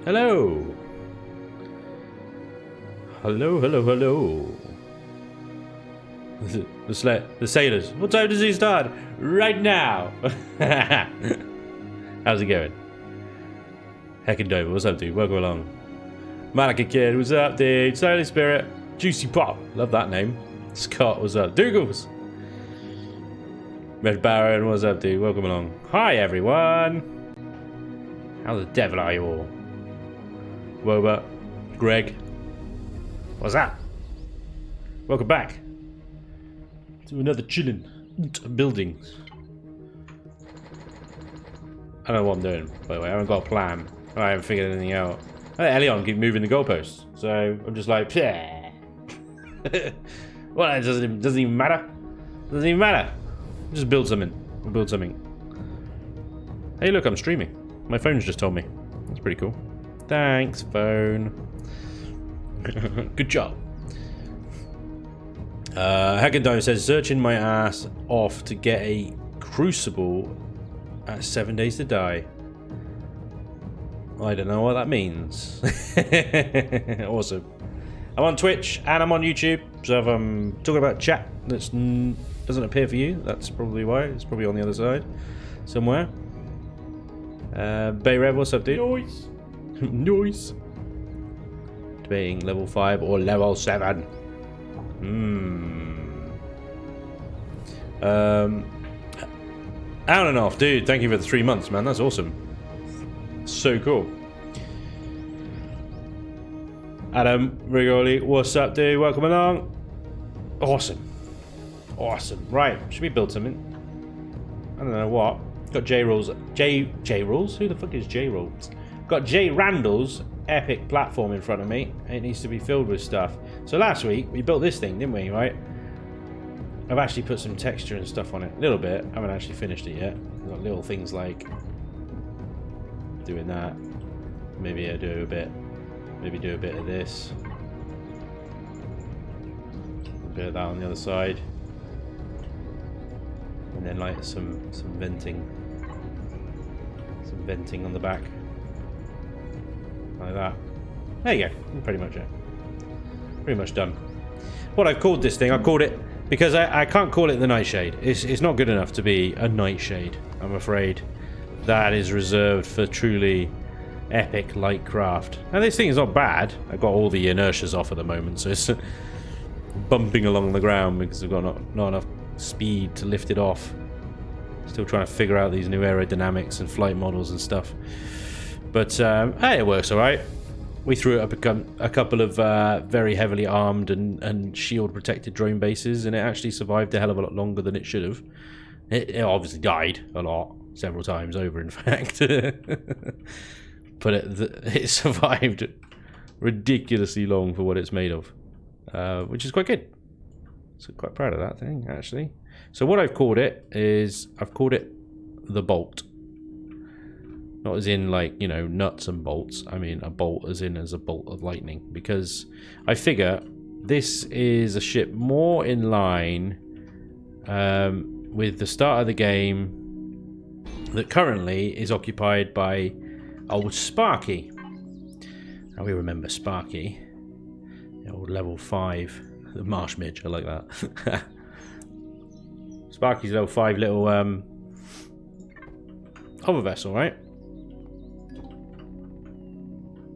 Hello. Hello, hello, hello. The sailors. What time does he start? Right now. How's it going? Heckin' Dover, what's up, dude? Welcome along. Malika Kid, what's up, dude? Silent Spirit. Juicy Pop. Love that name. Scott, what's up? Dougals. Red Baron, what's up, dude? Welcome along. Hi, everyone. How the devil are you all? Woba. Greg. What's that? Welcome back to another Chillin Buildin. I don't know what I'm doing, by the way. I haven't got a plan. I haven't figured anything out. Elion keep moving the goalposts, so I'm just like, yeah. Well, it doesn't even matter. Doesn't even matter. Just build something. We'll build something. Hey, look, I'm streaming. My phone's just told me. That's pretty cool. Thanks, phone. Good job. Hackendime says, searching my ass off to get a crucible at 7 days to die. I don't know what that means. Awesome. I'm on Twitch and I'm on YouTube, so if I'm talking about chat that doesn't appear for you, that's probably why. It's probably on the other side somewhere. Bay Rev, what's up, dude? Noise. Noise. Debating level 5 or level 7. On and off, dude. Thank you for the 3 months, man. That's awesome. So cool. Adam Rigoli, what's up, dude? Welcome along. Awesome. Awesome. Right, should we build something? I don't know what. Got J Rules. J Rules? Who the fuck is J Rules? Got J Randall's epic platform in front of me. It needs to be filled with stuff. So last week we built this thing, didn't we? Right? I've actually put some texture and stuff on it, a little bit. I haven't actually finished it yet. We've got little things like doing that. Maybe I do a bit. Maybe do a bit of this. A bit of that on the other side. And then like some venting. Some venting on the back. Like that. There you go. Pretty much it. Pretty much done. What I've called this thing, I've called it because I can't call it the Nightshade. It's not good enough to be a Nightshade, I'm afraid. That is reserved for truly epic light craft. Now this thing is not bad. I've got all the inertias off at the moment, so it's bumping along the ground because I've got not enough speed to lift it off. Still trying to figure out these new aerodynamics and flight models and stuff. But hey, it works alright. We threw up a couple of very heavily armed and shield protected drone bases, and it actually survived a hell of a lot longer than it should have. It obviously died a lot, several times over in fact. But it survived ridiculously long for what it's made of, which is quite good. So quite proud of that thing, actually. So what I've called it is, I've called it the Bolt. Not as in, like, you know, nuts and bolts. I mean a bolt as in as a bolt of lightning. Because I figure this is a ship more in line with the start of the game that currently is occupied by old Sparky. Now we remember Sparky. The old level 5. The Marsh Midge, I like that. Sparky's level 5 little hover vessel, right?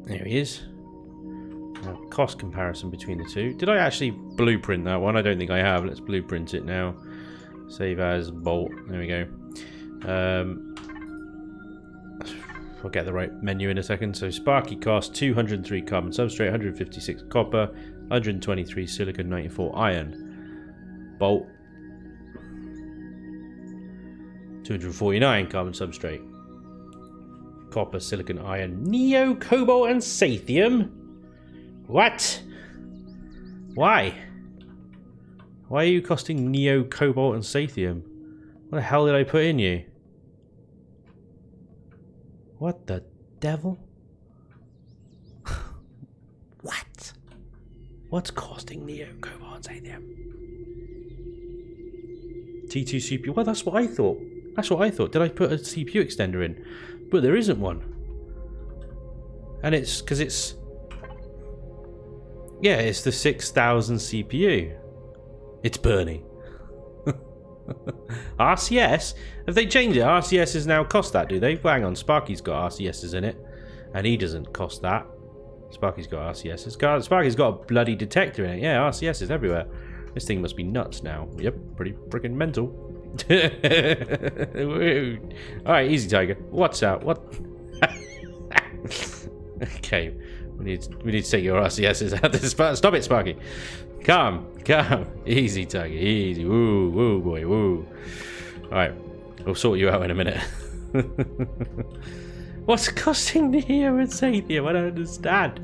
There he is. Now, cost comparison between the two. Did I actually blueprint that one? I don't think I have. Let's blueprint it now. Save as Bolt. There we go. I'll get the right menu in a second. So Sparky cost 203 carbon substrate, 156 copper, 123 silicon, 94 iron. Bolt 249 carbon substrate. Copper, silicon, iron, neo, cobalt, and sathium. What? Why? Why are you costing neo, cobalt, and sathium? What the hell did I put in you? What the devil? What? What's costing neo, cobalt, and sathium? T2 CPU. Well, that's what I thought. That's what I thought. Did I put a CPU extender in? But there isn't one. And it's because it's... Yeah, it's the 6000 CPU. It's Bernie. RCS? Have they changed it? RCSs now cost that, do they? Well, hang on, Sparky's got RCSs in it. And he doesn't cost that. Sparky's got RCSs. Sparky's got a bloody detector in it. Yeah, RCSs everywhere. This thing must be nuts now. Yep, pretty freaking mental. Alright, easy, Tiger. What's out? What? Okay, we need to take your RCSs out of this. Stop it, Sparky. Calm. Easy, Tiger. Easy. Woo, boy, woo. Alright, we'll sort you out in a minute. What's costing the hero and Sathium? I don't understand.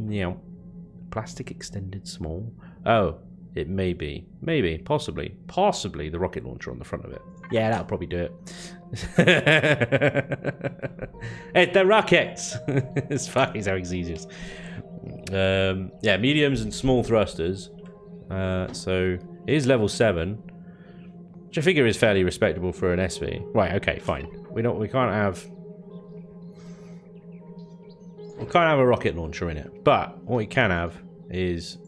Yeah. Plastic extended small. Oh, it may be. Maybe. Possibly the rocket launcher on the front of it. Yeah, that'll probably do it. It's the rockets! It's fucking so easiest. Yeah, mediums and small thrusters. So it is level 7. Which I figure is fairly respectable for an SV. Right, okay, fine. We can't have a rocket launcher in it. But what we can have is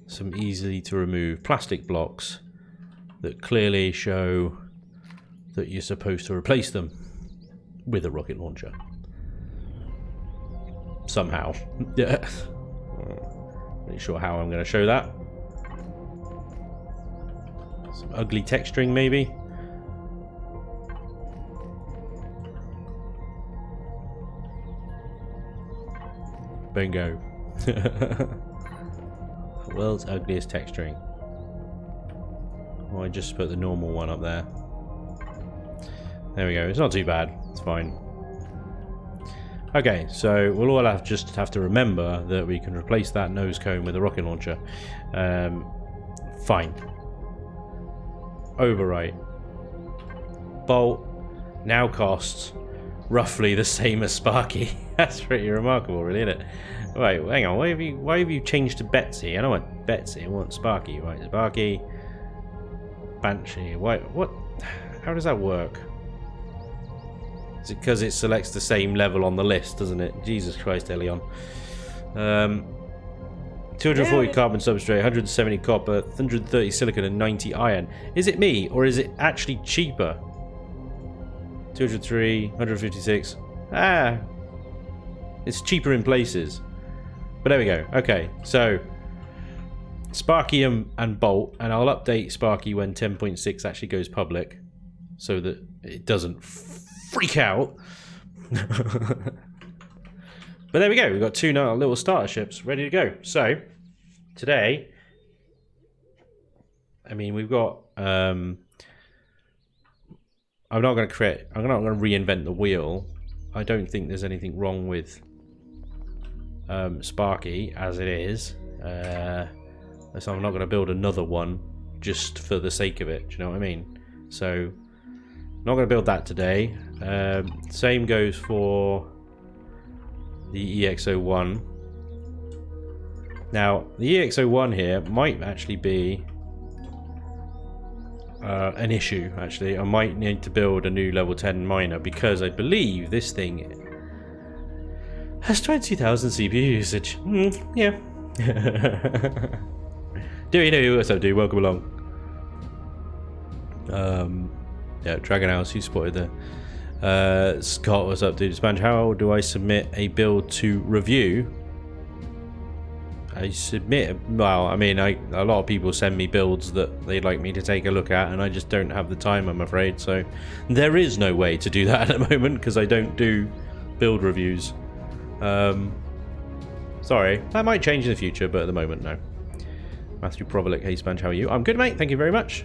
some easily to remove plastic blocks that clearly show that you're supposed to replace them with a rocket launcher. Somehow. Yeah. Not sure how I'm going to show that. Some ugly texturing, maybe. Bingo. World's ugliest texturing. Well, I just put the normal one up there. There we go. It's not too bad. It's fine. Okay, so we'll all have to remember that we can replace that nose cone with a rocket launcher. Fine. Overwrite. Bolt now costs roughly the same as Sparky. That's pretty remarkable, really, isn't it? Right, hang on. Why have you changed to Betsy? I don't want Betsy. I want Sparky. Right, Sparky. Banshee. What? How does that work? Is it because it selects the same level on the list, doesn't it? Jesus Christ, Elion. 240 carbon substrate, 170 copper, 130 silicon, and 90 iron. Is it me, or is it actually cheaper? 203, 156. Ah! It's cheaper in places. But there we go. Okay, so Sparky and Bolt, and I'll update Sparky when 10.6 actually goes public, so that it doesn't freak out. But there we go. We've got 2 little starter ships ready to go. So today, I mean, we've got. I'm not going to reinvent the wheel. I don't think there's anything wrong with Sparky as it is. So I'm not going to build another one just for the sake of it. Do you know what I mean? So not going to build that today. Same goes for the EX01. Now the EX01 here might actually be an issue. Actually, I might need to build a new level 10 miner because I believe this thing has 20,000 CPU usage. Yeah. Do you know what's up, dude? Welcome along. Yeah, Dragon House, you spotted there. Scott, what's up, dude? Spanj, how do I submit a build to review? Well, I mean, a lot of people send me builds that they'd like me to take a look at, and I just don't have the time, I'm afraid. So there is no way to do that at the moment because I don't do build reviews. Sorry, that might change in the future, but at the moment, no. Matthew Provolic, hey Spanj, how are you? I'm good, mate. Thank you very much.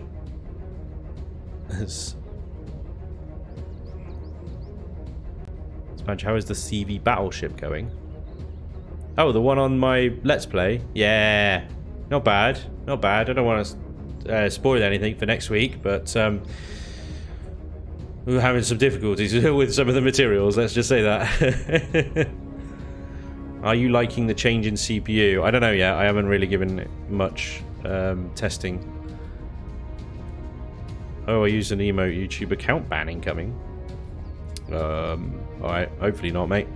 Spanj, how is the CV battleship going? Oh, the one on my Let's Play? Yeah. Not bad. Not bad. I don't want to spoil anything for next week, but we're having some difficulties with some of the materials, let's just say that. Are you liking the change in CPU? I don't know yet. I haven't really given it much testing. Oh, I used an emote YouTube account ban incoming. Alright, hopefully not, mate.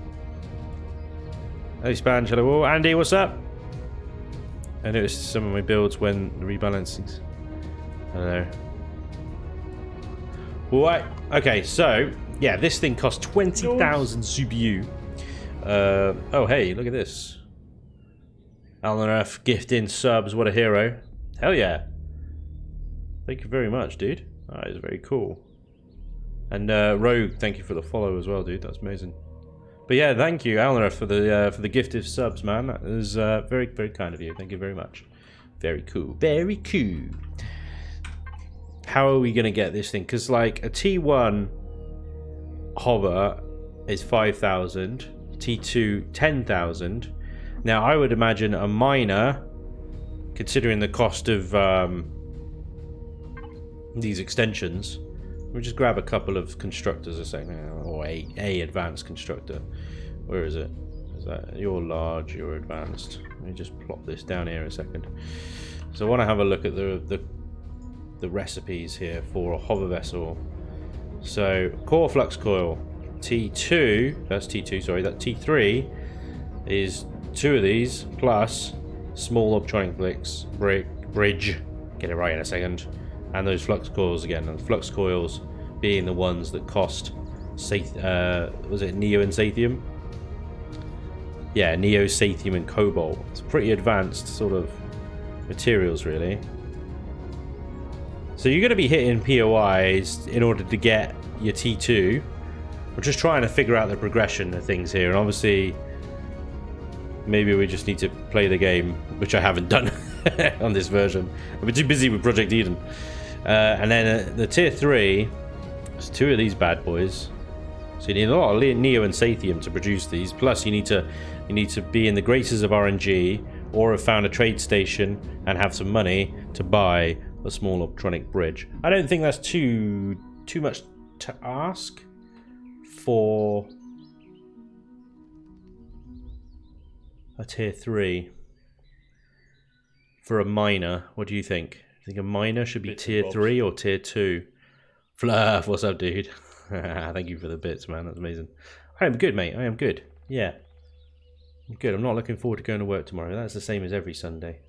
Hey, Spanj, hello. Andy, what's up? I noticed some of my builds when rebalancing. I don't know. What? Okay, so, yeah, this thing costs 20,000 Subiu. Oh, hey, look at this. Alan F gifting subs, what a hero. Hell yeah. Thank you very much, dude. That is very cool. And Rogue, thank you for the follow as well, dude. That's amazing. But yeah, thank you, Alan F, for the gift of subs, man. That is very, very kind of you. Thank you very much. Very cool. Very cool. How are we going to get this thing? Because, like, a T1 hover is 5,000. T2, 10,000. Now, I would imagine a miner, considering the cost of these extensions, we'll just grab a couple of constructors a second, or a advanced constructor. Where is it? Is that you're large, you're advanced? Let me just plop this down here a second. So I want to have a look at the recipes here for a hover vessel. So core flux coil, T2. That's T2. Sorry, that T3 is 2 of these plus small optronic bridge. Get it right in a second. And those flux coils again, and flux coils being the ones that cost, was it neo and sathium? Yeah, neo, sathium, and cobalt. It's pretty advanced sort of materials, really. So you're going to be hitting POIs in order to get your T2. We're just trying to figure out the progression of things here, and obviously, maybe we just need to play the game, which I haven't done on this version. I've been too busy with Project Eden. And then the tier 3, there's 2 of these bad boys. So you need a lot of neo and sathium to produce these. Plus you need to be in the graces of RNG, or have found a trade station and have some money to buy a small optronic bridge. I don't think that's too much to ask for a tier 3 for a miner. What do you think? I think a miner should be tier 3 or tier 2. Fluff, what's up, dude? Thank you for the bits, man. That's amazing. I am good, mate. I am good. Yeah. I'm good. I'm not looking forward to going to work tomorrow. That's the same as every Sunday.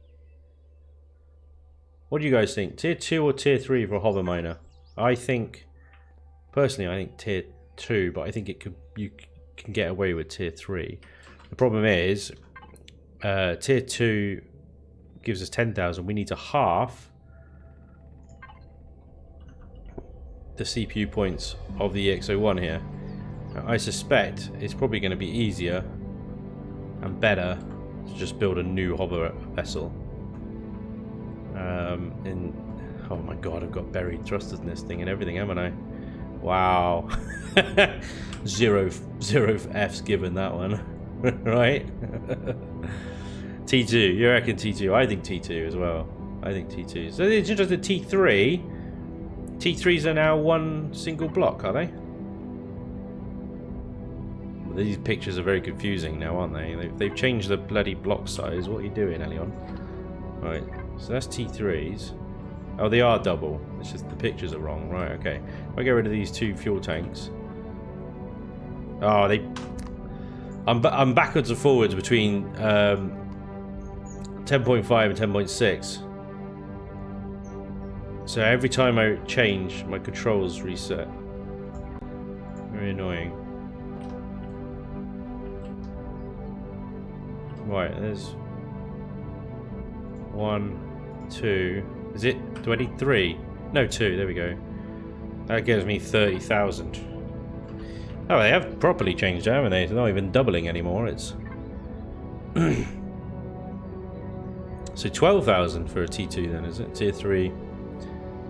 What do you guys think? Tier 2 or tier 3 for a hover miner? I think, personally, I think tier 2, but I think you can get away with tier 3. The problem is, tier 2 gives us 10,000. We need to half the CPU points of the EX-01 here. Now, I suspect it's probably going to be easier and better to just build a new hover vessel. Oh my god, I've got buried thrusters in this thing and everything, haven't I? Wow. zero F's given that one. Right? T2, you reckon T2? I think T2 as well. I think T2. So it's interesting, T3. T3s are now one single block, are they? These pictures are very confusing now, aren't they? They've changed the bloody block size. What are you doing, Elion? Right, so that's T3s. Oh, they are double. It's just the pictures are wrong. Right, okay. If I get rid of these 2 fuel tanks. Oh, I'm backwards and forwards between 10.5 and 10.6. So every time I change, my controls reset. Very annoying. Right, there's 1, 2. Is it 23? No, 2. There we go. That gives me 30,000. Oh, they have properly changed, haven't they? It's not even doubling anymore. It's so 12,000 for a T2 then, is it? Tier 3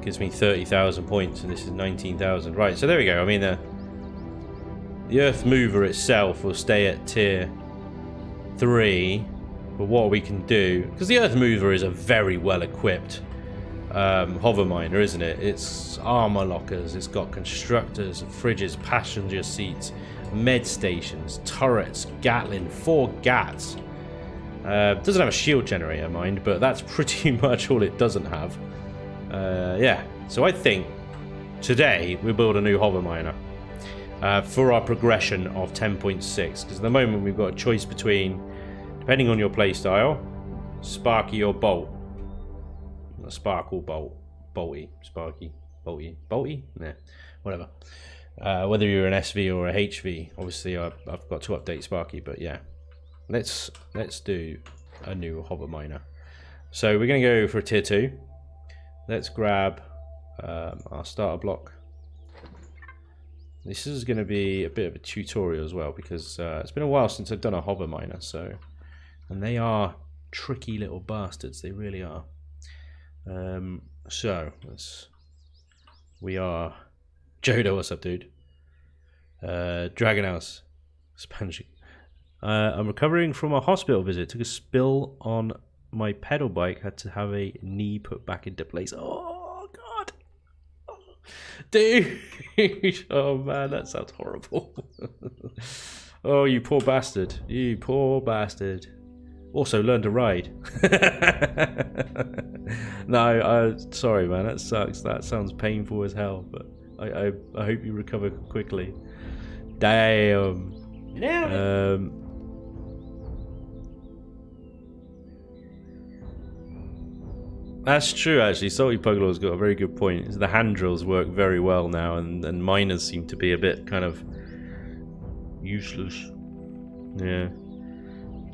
gives me 30,000 points, and this is 19,000. Right, so there we go. I mean, the Earth Mover itself will stay at tier 3, but what we can do, because the Earth Mover is a very well equipped hover miner, isn't it? It's armor lockers, it's got constructors, fridges, passenger seats, med stations, turrets, Gatling, 4 Gats. Doesn't have a shield generator, mind, but that's pretty much all it doesn't have. Yeah, so I think today we build a new hover miner for our progression of 10.6, because at the moment we've got a choice between, depending on your playstyle, Sparky or Bolt. Sparkle, Bolt, Bolty, Sparky, Bolty, Bolty? Nah, whatever. Whether you're an SV or a HV, obviously I've got to update Sparky, but yeah. Let's do a new hover miner. So we're going to go for a tier 2. Let's grab our starter block. This is going to be a bit of a tutorial as well, because it's been a while since I've done a hover miner, and they are tricky little bastards, they really are. We are Jodo, what's up, dude? Dragon House, Spanj. I'm recovering from a hospital visit. Took a spill on my pedal bike. Had to have a knee put back into place. Oh God, dude! Oh man, that sounds horrible. Oh, you poor bastard! You poor bastard. Also, learn to ride. No, sorry, man. That sucks. That sounds painful as hell. But I hope you recover quickly. Damn. Yeah. That's true, actually. Salty Puglaw's got a very good point. The hand drills work very well now, and miners seem to be a bit kind of useless. Yeah.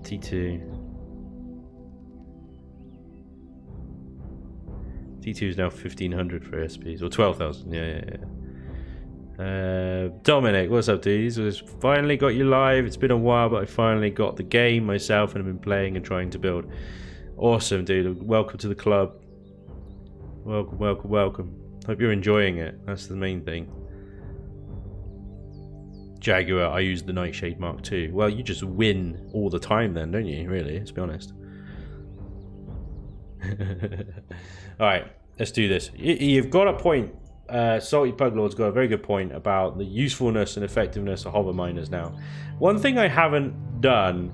T2. T2 is now 1,500 for SPs, or 12,000. Yeah. Dominic, what's up, dudes? Finally got you live. It's been a while, but I finally got the game myself, and I've been playing and trying to build. Awesome, dude. Welcome to the club. Welcome. Hope you're enjoying it. That's the main thing. Jaguar, I use the Nightshade Mark II. Well, you just win all the time then, don't you? Really, let's be honest. Alright, let's do this. You've got a point. Salty Puglord's got a very good point about the usefulness and effectiveness of hover miners now. One thing I haven't done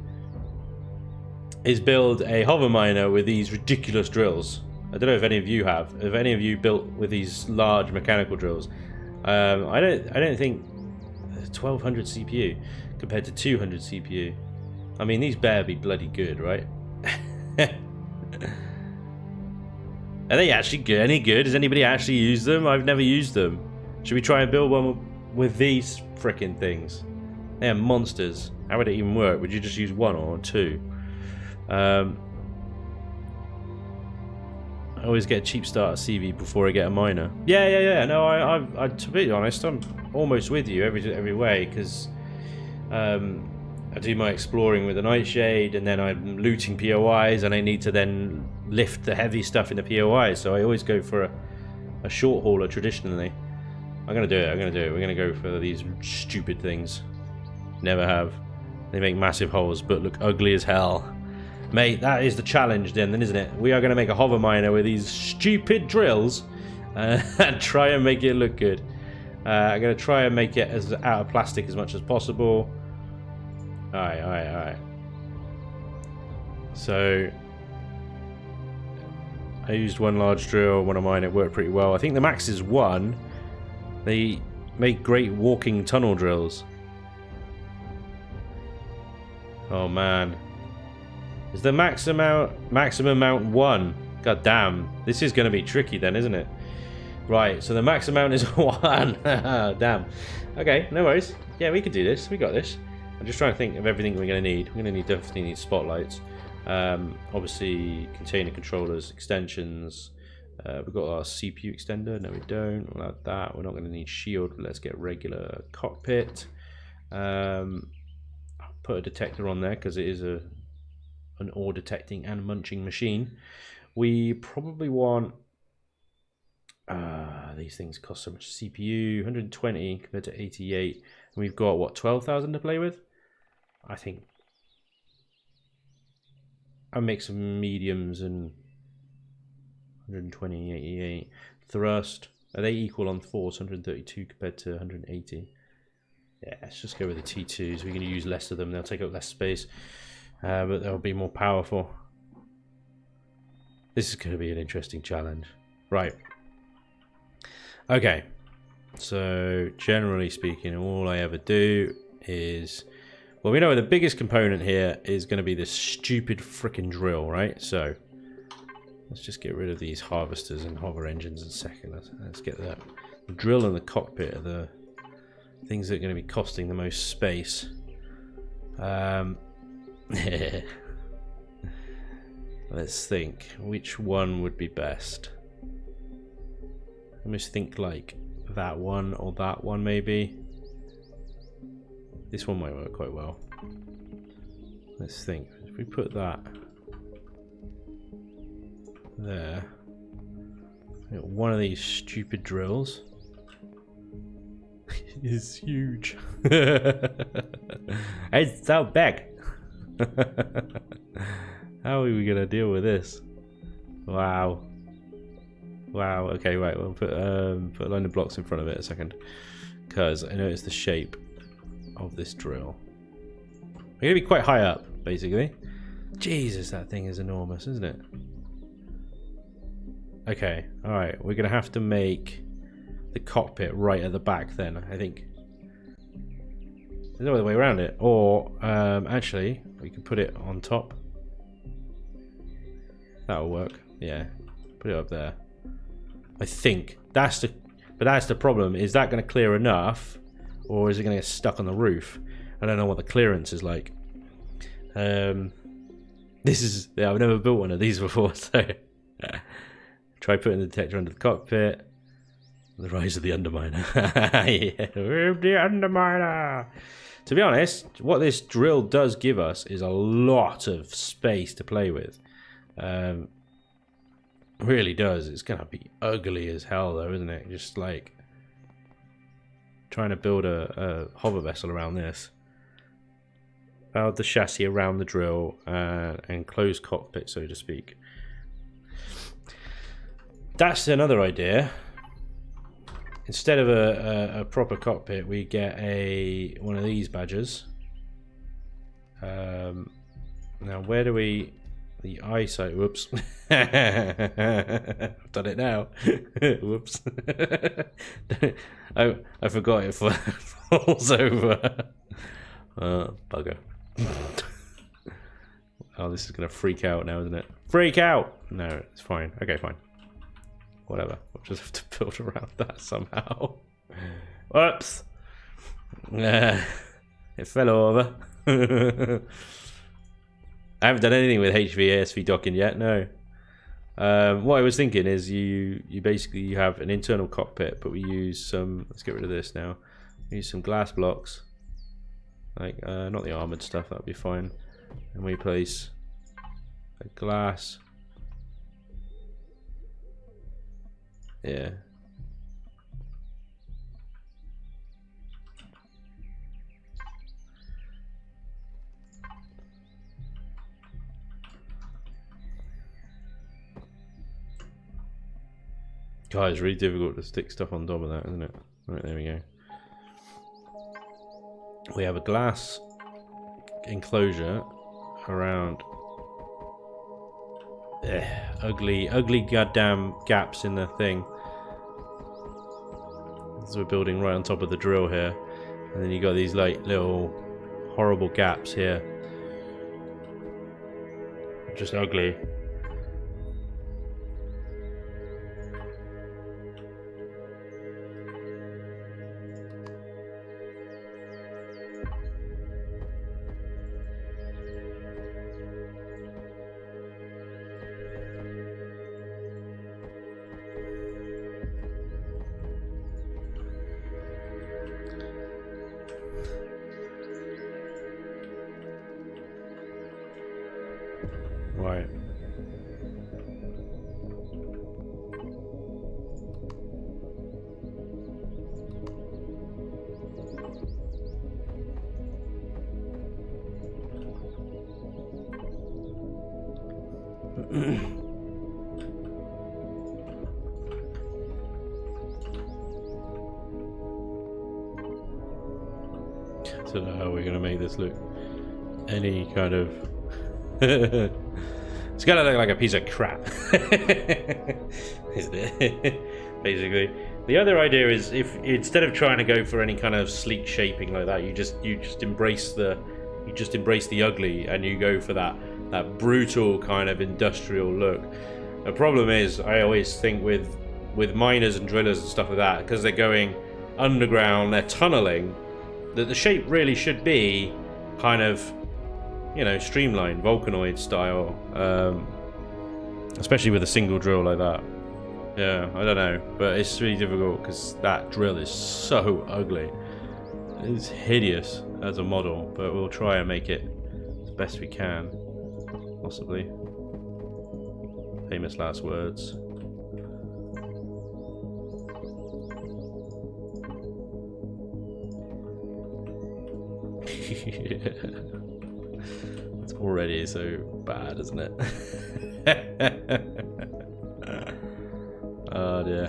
is build a hover miner with these ridiculous drills. I don't know if any of you have. Have any of you built with these large mechanical drills? I don't think 1200 CPU compared to 200 CPU. I mean, these better be bloody good, right? Are they actually good? Any good? Has anybody actually used them? I've never used them. Should we try and build one with these frickin' things? They are monsters. How would it even work? Would you just use one or two? I always get a cheap start at CV before I get a miner. Yeah. No, I to be honest, I'm almost with you every way, because I do my exploring with the Nightshade, and then I'm looting POIs, and I need to then lift the heavy stuff in the POIs, so I always go for a short hauler traditionally. I'm gonna do it. We're gonna go for these stupid things. Never have. They make massive holes, but look ugly as hell. Mate, that is the challenge then, isn't it? We are going to make a hover miner with these stupid drills and try and make it look good. I'm going to try and make it as out of plastic as much as possible. Alright. So, I used one large drill, one of mine, it worked pretty well. I think the max is 1. They make great walking tunnel drills. Oh man. Is the maximum amount 1? God damn. This is going to be tricky then, isn't it? Right, so the max amount is 1. Damn. Okay, no worries. Yeah, we can do this. We got this. I'm just trying to think of everything we're going to need. We're going to definitely need spotlights. Obviously, container controllers, extensions. We've got our CPU extender. No, we don't. We'll add that. We're not going to need shield. Let's get regular cockpit. Put a detector on there because it is an ore detecting and munching machine. We probably want these things cost so much. CPU 120 compared to 88, and we've got what, 12,000 to play with. I think I'll make some mediums and 120, 88 thrust. Are they equal on force? 132 compared to 180. Yeah, let's just go with the T2s. We're going to use less of them. They'll take up less space. But they'll be more powerful. This is going to be an interesting challenge. Right. Okay. So generally speaking, all I ever do is, well, we know the biggest component here is going to be this stupid freaking drill, right? So let's just get rid of these harvesters and hover engines in a second. Let's get that. The drill and the cockpit are the things that are going to be costing the most space. Let's think. Which one would be best? I must think like that one or that one maybe. This one might work quite well. Let's think. If we put that there, one of these stupid drills is huge. It's so big. How are we gonna deal with this? Wow. Wow. Okay, right. We'll put a line of blocks in front of it a second, because I noticed the shape of this drill. We're gonna be quite high up, basically. Jesus, that thing is enormous, isn't it? Okay. All right. We're gonna have to make the cockpit right at the back. Then I think there's no other way around it. Or actually, we could put it on top. That'll work. Yeah. Put it up there. I think that's the problem. Is that going to clear enough, or is it going to get stuck on the roof? I don't know what the clearance is like. This is, yeah, I've never built one of these before, so try putting the detector under the cockpit. The rise of the Underminer. Yeah, the Underminer. To be honest, what this drill does give us is a lot of space to play with. Really does. It's gonna be ugly as hell though, isn't it? Just like trying to build a hover vessel around this. Build the chassis around the drill and close cockpit, so to speak. That's another idea. Instead of a proper cockpit, we get one of these badges. Now where do we... The eyesight, whoops. I've done it now. Whoops. I forgot it falls over. Bugger. Oh, this is going to freak out now, isn't it? Freak out! No, it's fine. Okay, fine. Whatever. We'll just have to build around that somehow. Whoops! It fell over. I haven't done anything with HV-ASV docking yet, no. What I was thinking is you basically have an internal cockpit, but we use some... Let's get rid of this now. We use some glass blocks. Like, not the armoured stuff, that would be fine. And we place a glass... Yeah. God, it's really difficult to stick stuff on top of that, isn't it? Right, there we go. We have a glass enclosure around ugly goddamn gaps in the thing. So we're building right on top of the drill here, and then you got these like little horrible gaps here. Just ugly. Right. I don't know how we're going to make this look any kind of... It's gonna look like a piece of crap. Isn't it? basically. The other idea is if instead of trying to go for any kind of sleek shaping like that, you just embrace the ugly and you go for that brutal kind of industrial look. The problem is, I always think with miners and drillers and stuff like that, because they're going underground, they're tunneling, that the shape really should be kind of, you know, streamlined, Vulcanoid style, especially with a single drill like that. Yeah, I don't know, but it's really difficult because that drill is so ugly. It's hideous as a model, but we'll try and make it as best we can, possibly. Famous last words. It's already so bad, isn't it? Oh dear.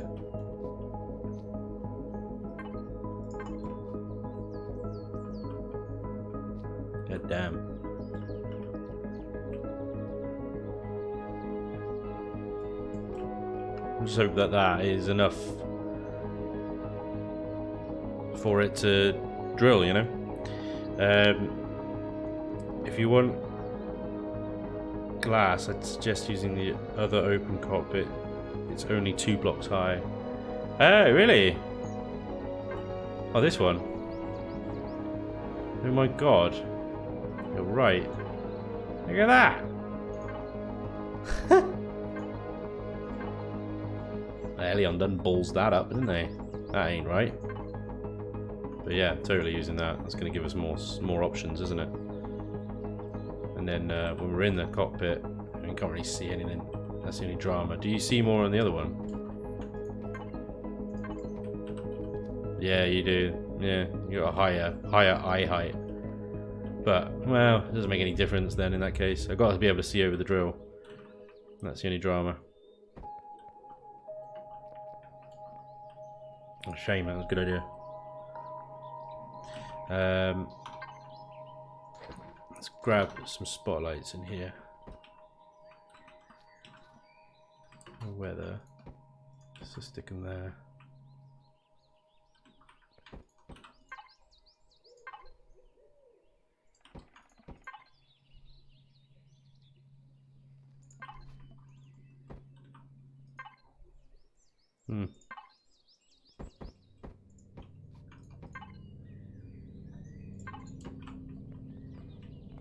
God damn. I just hope that that is enough for it to drill, you know? If you want glass, I'd suggest using the other open cockpit. It's only 2 blocks high. Oh, really? Oh, this one. Oh my god. You're right. Look at that! Elion done balls that up, didn't they? That ain't right. But yeah, totally using that. That's going to give us more options, isn't it? And then when we're in the cockpit, we can't really see anything. That's the only drama. Do you see more on the other one? Yeah, you do. Yeah, you got a higher eye height. But, well, it doesn't make any difference then in that case. I've got to be able to see over the drill. That's the only drama. Oh, shame, that was a good idea. Let's grab some spotlights in here. Weather. Just stick them there.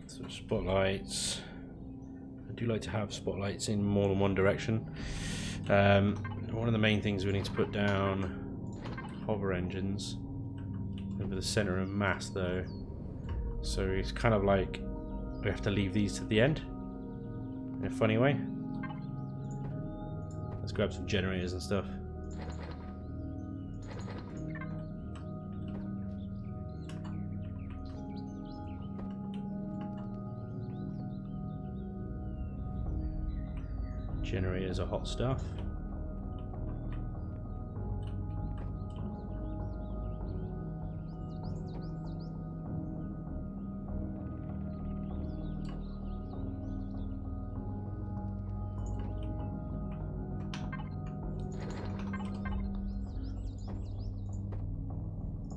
So spotlights. I do like to have spotlights in more than one direction. One of the main things we need to put down, hover engines over the center of mass though. So it's kind of like we have to leave these to the end in a funny way. Let's grab some generators and stuff. Generators are hot stuff.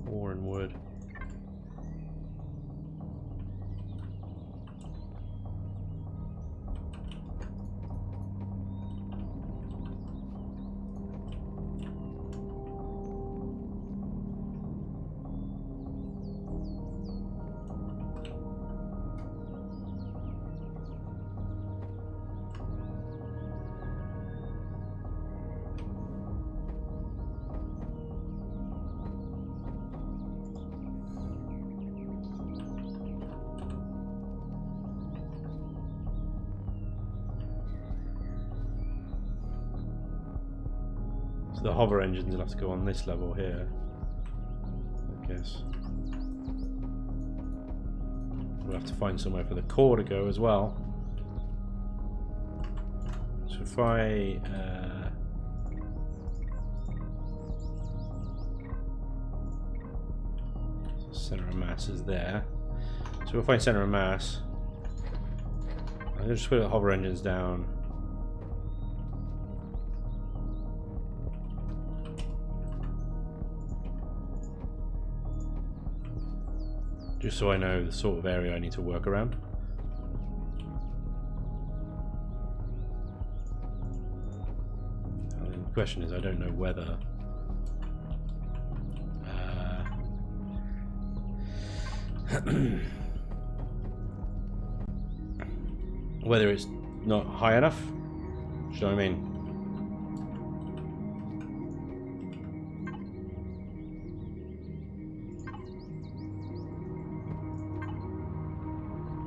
Ore and wood. So the hover engines will have to go on this level here, I guess. We'll have to find somewhere for the core to go as well. So if I center of mass is there. So we'll find center of mass. I'll just put the hover engines down. Just so I know the sort of area I need to work around. And the question is, I don't know whether whether it's not high enough. Do you know what I mean?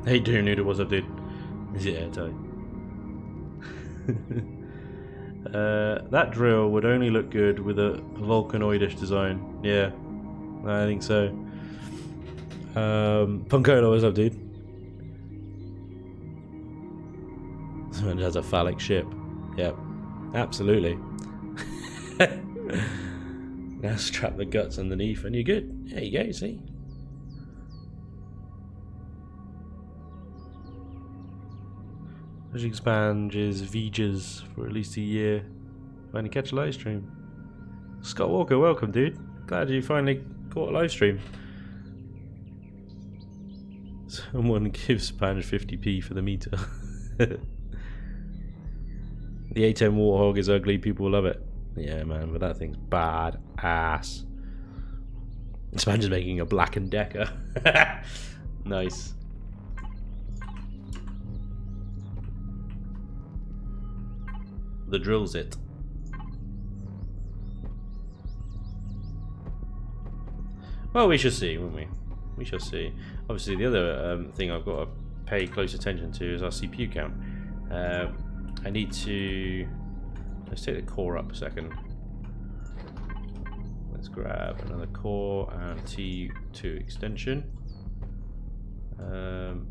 Hey, Doom Noodle, what's up, dude? Yeah, tell you. That drill would only look good with a Vulcanoidish design. Yeah, I think so. Punkola, what's up, dude? Someone has a phallic ship. Yep, absolutely. Now strap the guts underneath and you're good. There you go, see? Spanj is Vijas for at least a year. Finally catch a live stream. Scott Walker, welcome, dude. Glad you finally caught a live stream. Someone gives Spanj 50p for the meter. The A10 Warthog is ugly, people love it. Yeah, man, but that thing's bad ass. Spanj is making a Black & Decker. Nice. The drill's it. Well, we shall see, won't we? We shall see. Obviously, the other thing I've got to pay close attention to is our CPU count. I need to... Let's take the core up a second. Let's grab another core and T2 extension. And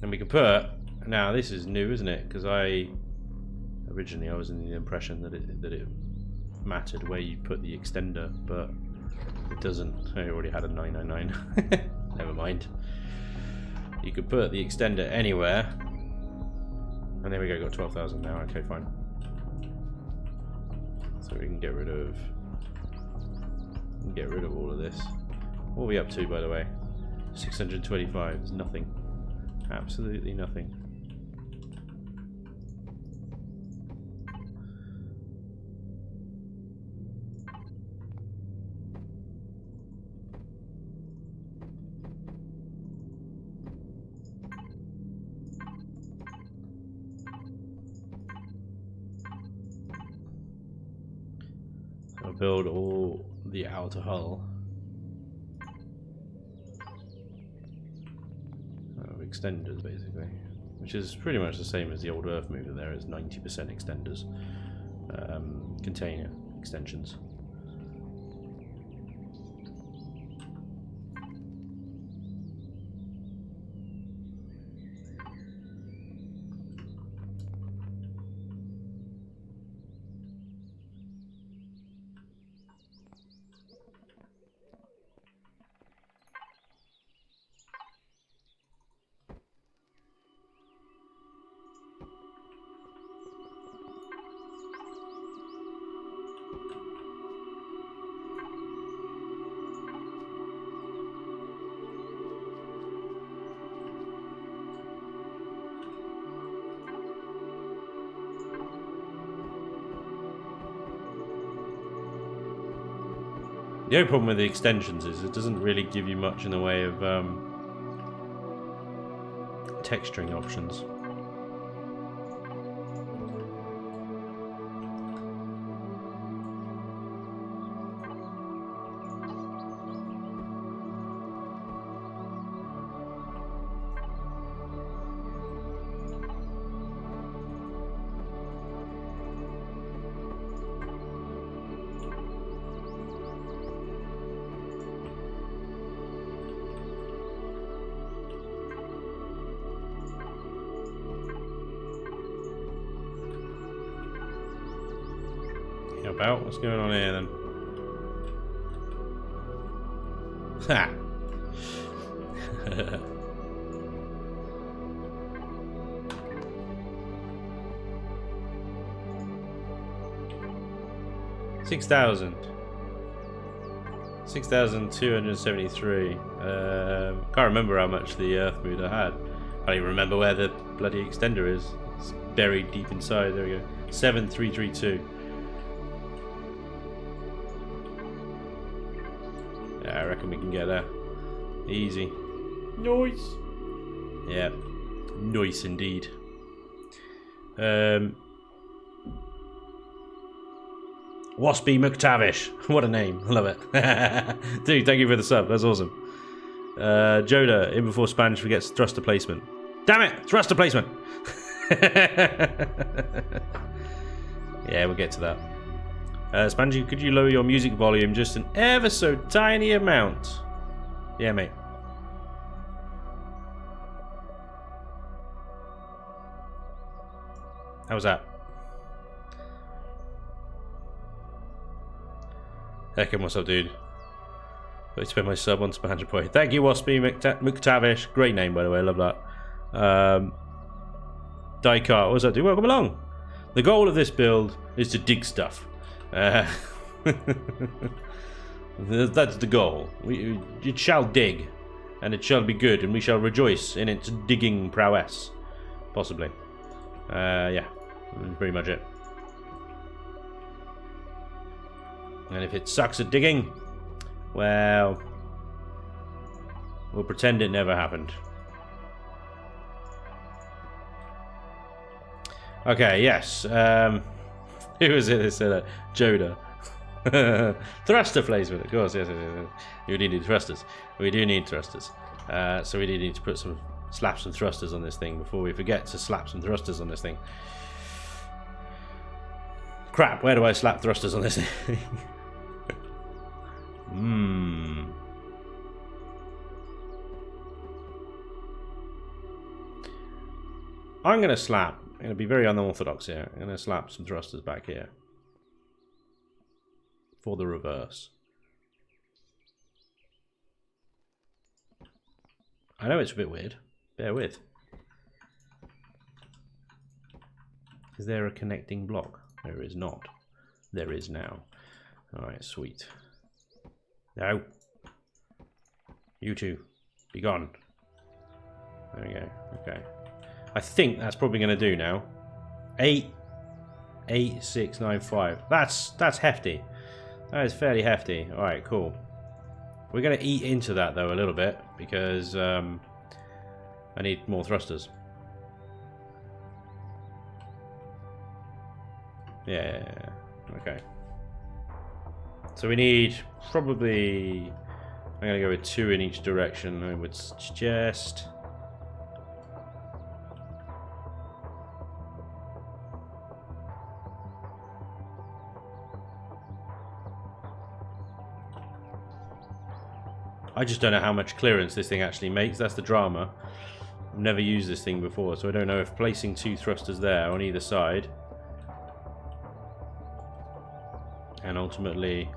we can put... Now this is new, isn't it? Because originally I was in the impression that it mattered where you put the extender, but it doesn't. I already had a 999. Never mind. You could put the extender anywhere, and there we go. Got 12,000 now. Okay, fine. So we can get rid of all of this. What are we up to, by the way? 625 is nothing. Absolutely nothing. I'll build all the outer hull of extenders, basically, which is pretty much the same as the old Earth mover. There is 90% extenders, container extensions. The only problem with the extensions is it doesn't really give you much in the way of texturing options. About what's going on here then? Ha! 6,000. 6,273. Can't remember how much the earth mover had. Can't even remember where the bloody extender is. It's buried deep inside. There we go. 7,332. Yeah, I reckon we can get there. Easy. Nice. Yeah. Nice indeed. Waspy McTavish. What a name. I love it. Dude, thank you for the sub. That's awesome. Joda, in before Spanj forgets thruster placement. Damn it! Thruster placement! Yeah, we'll get to that. Spanj, could you lower your music volume just an ever so tiny amount? Yeah, mate. How was that? Heckin', what's up, dude? Let's spend my sub on Spanj Boy. Thank you, Waspy McTavish. Great name, by the way. I love that. Diecart, what's up, dude? Welcome along. The goal of this build is to dig stuff. That's the goal. It shall dig, and it shall be good, and we shall rejoice in its digging prowess. Possibly. Yeah, that's pretty much it. And if it sucks at digging, well, we'll pretend it never happened. Okay, yes. Who was it that said that? Joda. Thruster placement, of course, yes. We do need thrusters. We do need thrusters. So we do need to put slap some thrusters on this thing before we forget to slap some thrusters on this thing. Crap, where do I slap thrusters on this thing? I'm going to slap. I'm going to be very unorthodox here. I'm going to slap some thrusters back here. For the reverse. I know it's a bit weird. Bear with. Is there a connecting block? There is not. There is now. Alright, sweet. No. You two. Be gone. There we go. Okay. I think that's probably going to do now. 8, 8, 6, 9, 5. That's hefty. That is fairly hefty. Alright, cool. We're going to eat into that, though, a little bit. Because I need more thrusters. Yeah. Okay. So we need probably... I'm going to go with 2 in each direction, I would suggest. I just don't know how much clearance this thing actually makes. That's the drama. I've never used this thing before, so I don't know if placing 2 thrusters there on either side and ultimately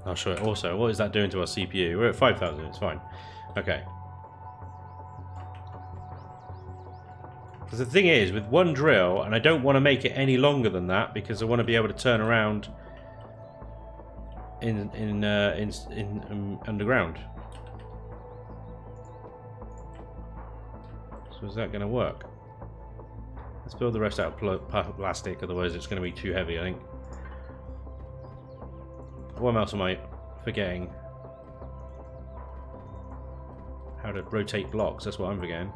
I'll show it also. What is that doing to our CPU? We're at 5,000, it's fine. Okay. Because the thing is, with one drill, and I don't want to make it any longer than that because I want to be able to turn around in underground. So is that going to work? Let's build the rest out of plastic, otherwise it's going to be too heavy, I think. What else am I forgetting? How to rotate blocks, that's what I'm forgetting.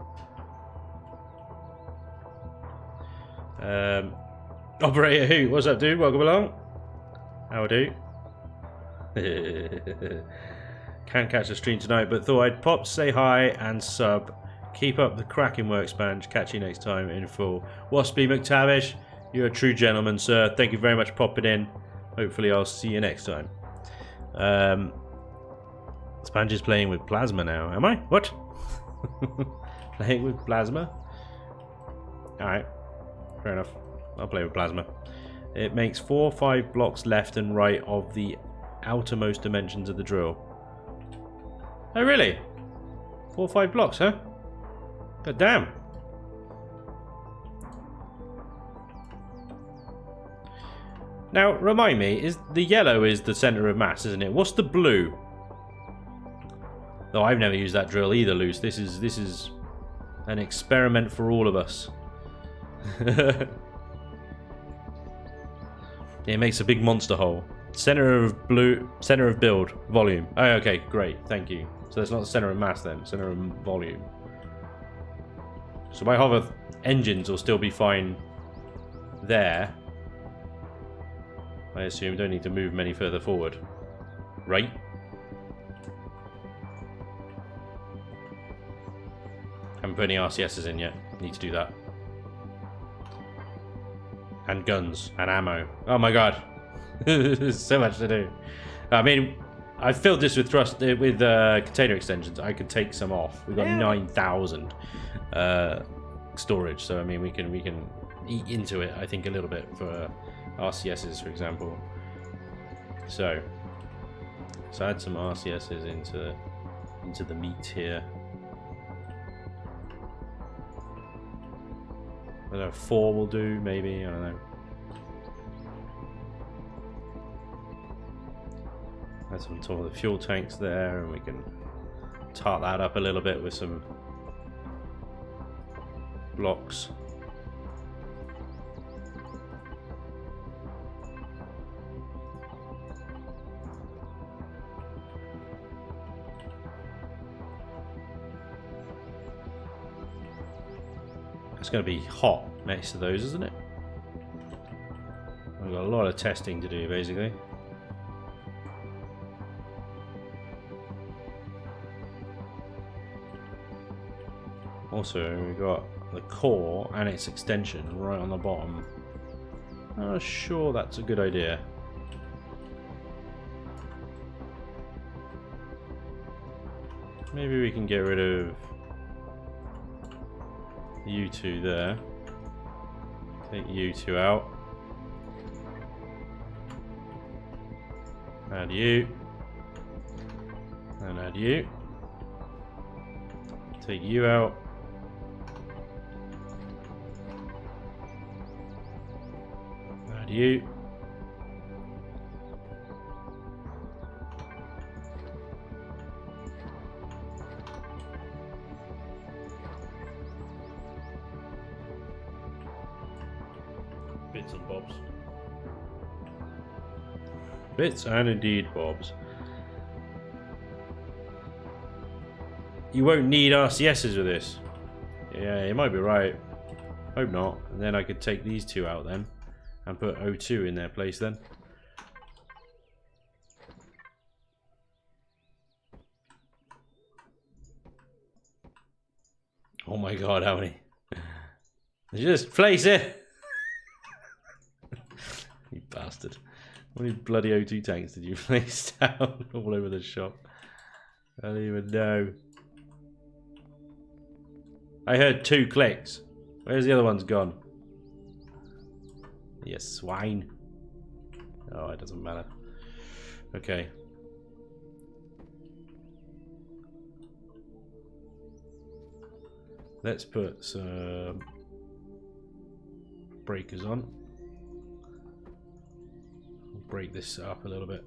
Operator who? What's up, dude? Welcome along. How do? Can't catch the stream tonight, but thought I'd pop, say hi, and sub. Keep up the cracking work, Spanj. Catch you next time in full. Waspy McTavish, you're a true gentleman, sir. Thank you very much for popping in. Hopefully I'll see you next time. Spanj is playing with plasma now. Am I? What? Playing with plasma? Alright. Fair enough. I'll play with plasma. It makes 4 or 5 blocks left and right of the outermost dimensions of the drill. Oh, really? 4 or 5 blocks, huh? God damn. Now, remind me, is the yellow is the centre of mass, isn't it? What's the blue? Though I've never used that drill either, Luce. This is an experiment for all of us. It makes a big monster hole. Center of build, volume. Oh, okay, great, thank you. So it's not the center of mass then, center of volume. So my hover engines will still be fine there. I assume don't need to move them any further forward. Right? Haven't put any RCSs in yet. Need to do that. And guns and ammo. Oh my god. There's so much to do. I mean, I filled this with container extensions. I could take some off. We've got 9,000 storage, so I mean we can eat into it. I think a little bit for RCSs, for example. So add some RCSs into the meat here. I don't know, 4 will do, maybe, I don't know. That's on top of the fuel tanks there, and we can tart that up a little bit with some blocks. It's going to be hot next to those, isn't it? We've got a lot of testing to do, basically. Also, we've got the core and its extension right on the bottom. I'm not sure that's a good idea. Maybe we can get rid of you two there. Take you two out. Add you. And add you. Take you out. Add you. Bits and bobs. Bits and indeed bobs. You won't need RCSs with this. Yeah, you might be right. Hope not. And then I could take these two out then and put O2 in their place then. Oh my god, how many? Just place it! You bastard. How many bloody O2 tanks did you place down all over the shop? I don't even know. I heard 2 clicks. Where's the other ones gone? You swine. Oh, it doesn't matter. Okay. Let's put some breakers on. Break this up a little bit.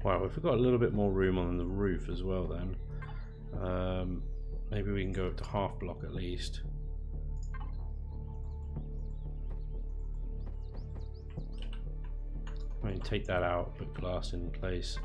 Wow, if we've got a little bit more room on the roof as well then, maybe we can go up to half block at least. I mean, take that out, put glass in place.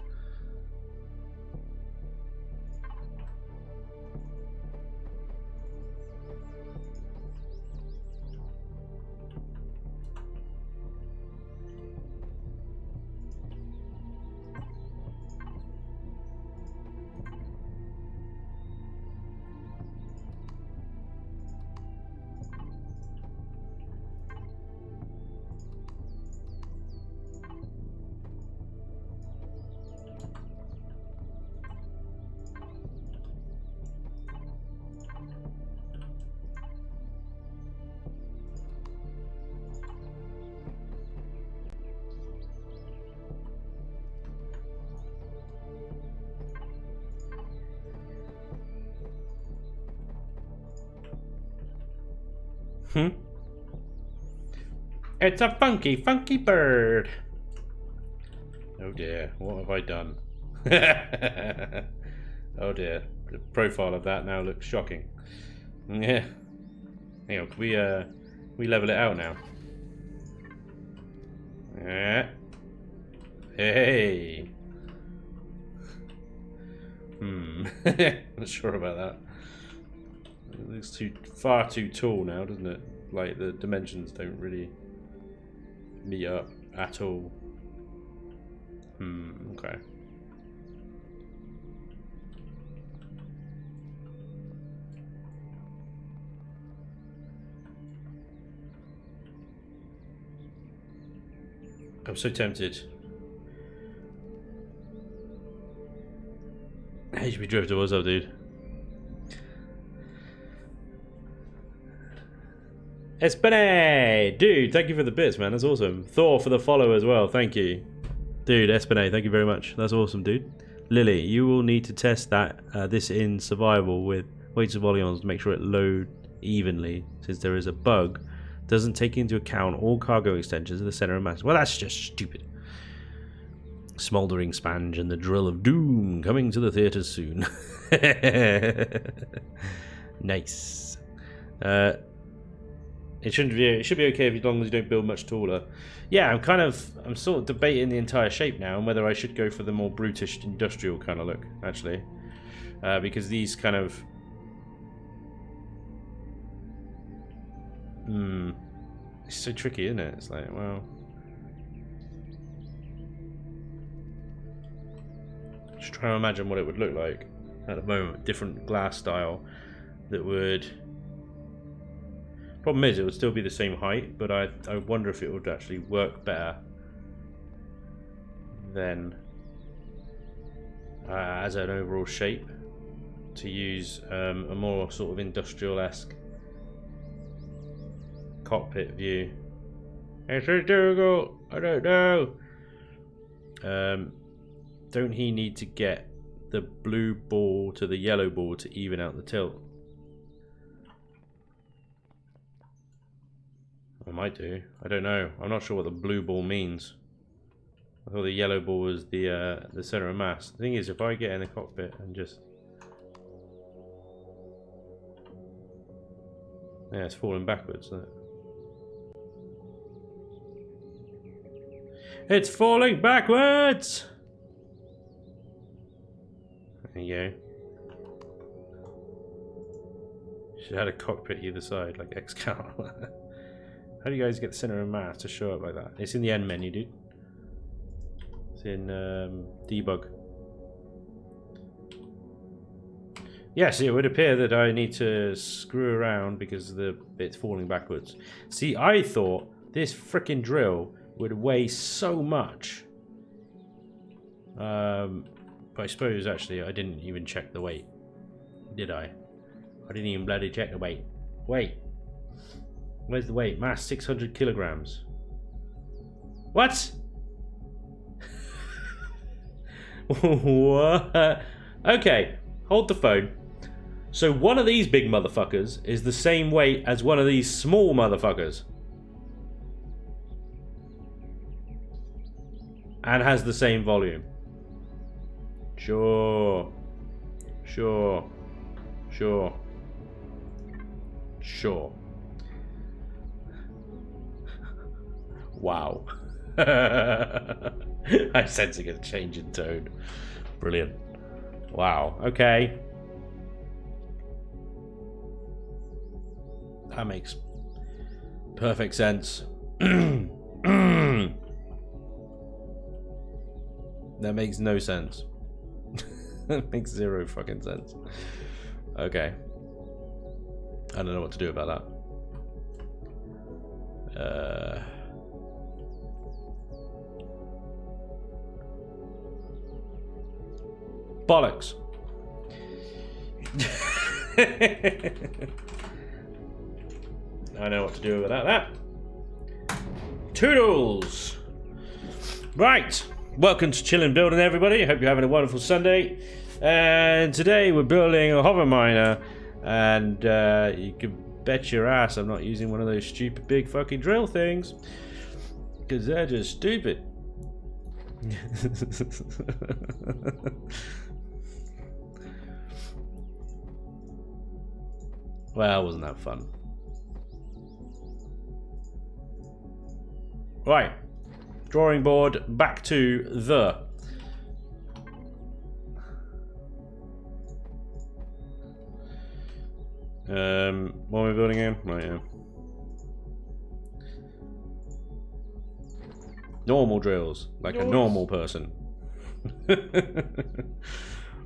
Hmm? It's a funky, funky bird. Oh dear, what have I done? Oh dear, the profile of that now looks shocking. Yeah. Hang on, can we level it out now? Yeah. Hey. Not sure about that. It looks far too tall now, doesn't it? Like the dimensions don't really meet up at all. Okay. I'm so tempted. HB Drifter, what's up, dude? Espene! Dude, thank you for the bits, man. That's awesome. Thor for the follow as well. Thank you. Dude, Espene, thank you very much. That's awesome, dude. Lily, you will need to test that this in survival with weights of volumes to make sure it load evenly, since there is a bug. Doesn't take into account all cargo extensions of the center of mass. Well, that's just stupid. Smoldering Spanj and the Drill of Doom coming to the theaters soon. Nice. It should be okay as long as you don't build much taller. Yeah, I'm sort of debating the entire shape now and whether I should go for the more brutish industrial kind of look, actually. Because these kind of... It's so tricky, isn't it? It's like, well... Just trying to imagine what it would look like at the moment. Different glass style that would... Problem is, it would still be the same height, but I wonder if it would actually work better than as an overall shape to use a more sort of industrial-esque cockpit view. It's a Google. I don't know. Don't he need to get the blue ball to the yellow ball to even out the tilt? I might do. I don't know. I'm not sure what the blue ball means. I thought the yellow ball was the center of mass. The thing is, if I get in the cockpit and just... Yeah, it's falling backwards, isn't it? It's falling backwards! There you go. Should have had a cockpit either side, like X-Cal. How do you guys get the center of mass to show up like that? It's in the end menu, dude. It's in debug. Yes, it would appear that I need to screw around because it's falling backwards. See, I thought this frickin' drill would weigh so much. But I suppose actually I didn't even check the weight. Did I? I didn't even bloody check the weight. Wait. Where's the weight? Mass 600 kilograms. What? What? Okay, hold the phone. So one of these big motherfuckers is the same weight as one of these small motherfuckers. And has the same volume. Sure. Sure. Sure. Sure. Wow. I'm sensing a change in tone. Brilliant. Wow. Okay. That makes perfect sense. That makes no sense. That makes zero fucking sense. Okay. I don't know what to do about that. Bollocks. I know what to do about that. Toodles. Right. Welcome to Chillin Buildin, everybody. Hope you're having a wonderful Sunday. And today we're building a hover miner. And you can Bet your ass I'm not using one of those stupid big fucking drill things. Because they're just stupid. Well, wasn't that fun? Right. Drawing board, back to the... what are we building in? Right, yeah. Normal drills, like a normal person.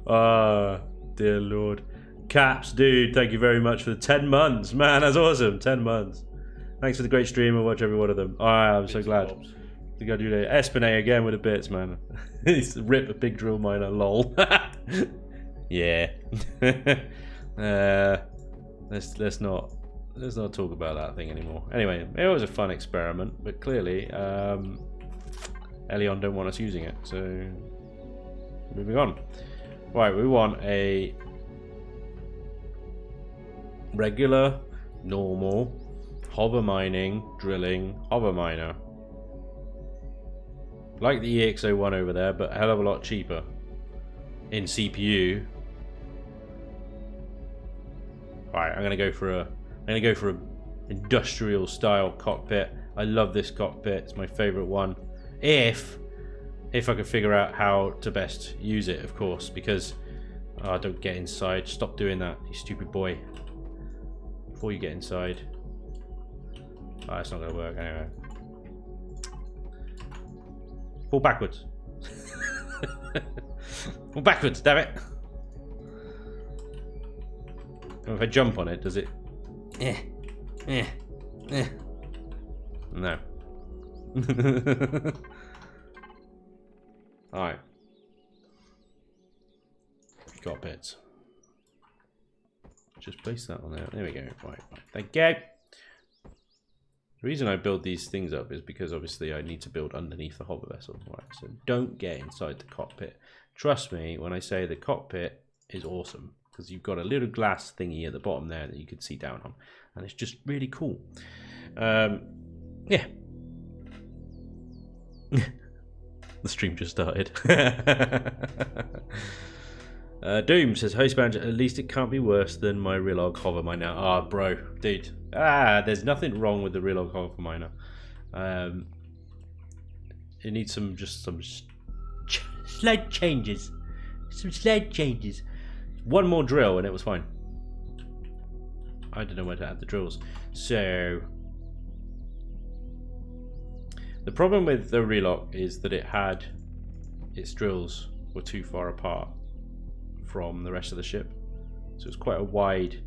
Ah, dear Lord. Caps, dude, thank you very much for the 10 months. Man, that's awesome. 10 months. Thanks for the great stream. I'll watch every one of them. Oh, I'm so glad. The God, Espinay again with the bits, man. He's rip a big drill miner, lol. Yeah. Let's not talk about that thing anymore. Anyway, it was a fun experiment, but clearly, Elion don't want us using it. So, moving on. Right, we want a regular, normal, hover mining, drilling, hover miner. Like the EX01 over there, but a hell of a lot cheaper in CPU. Right, I'm gonna go for a industrial style cockpit. I love this cockpit. It's my favorite one. If I could figure out how to best use it, of course, because don't get inside. Stop doing that, you stupid boy. Before you get inside. Oh, it's not gonna work anyway. Fall backwards. Fall backwards, damn it. If I jump on it, does it? No. Alright. Got bits. Just place that on there. There we go. Right. Thank you. The reason I build these things up is because obviously I need to build underneath the hover vessel. Right. So don't get inside the cockpit. Trust me when I say the cockpit is awesome. Because you've got a little glass thingy at the bottom there that you can see down on. And it's just really cool. Yeah. The stream just started. Doom says, "Hi Spanj, at least it can't be worse than my Rilog hover miner." Ah, bro, dude. There's nothing wrong with the Rilog hover miner. It needs some slight changes. Some slight changes. One more drill and it was fine. I don't know where to add the drills. So the problem with the Relock is that its drills were too far apart from the rest of the ship. So it's quite a wide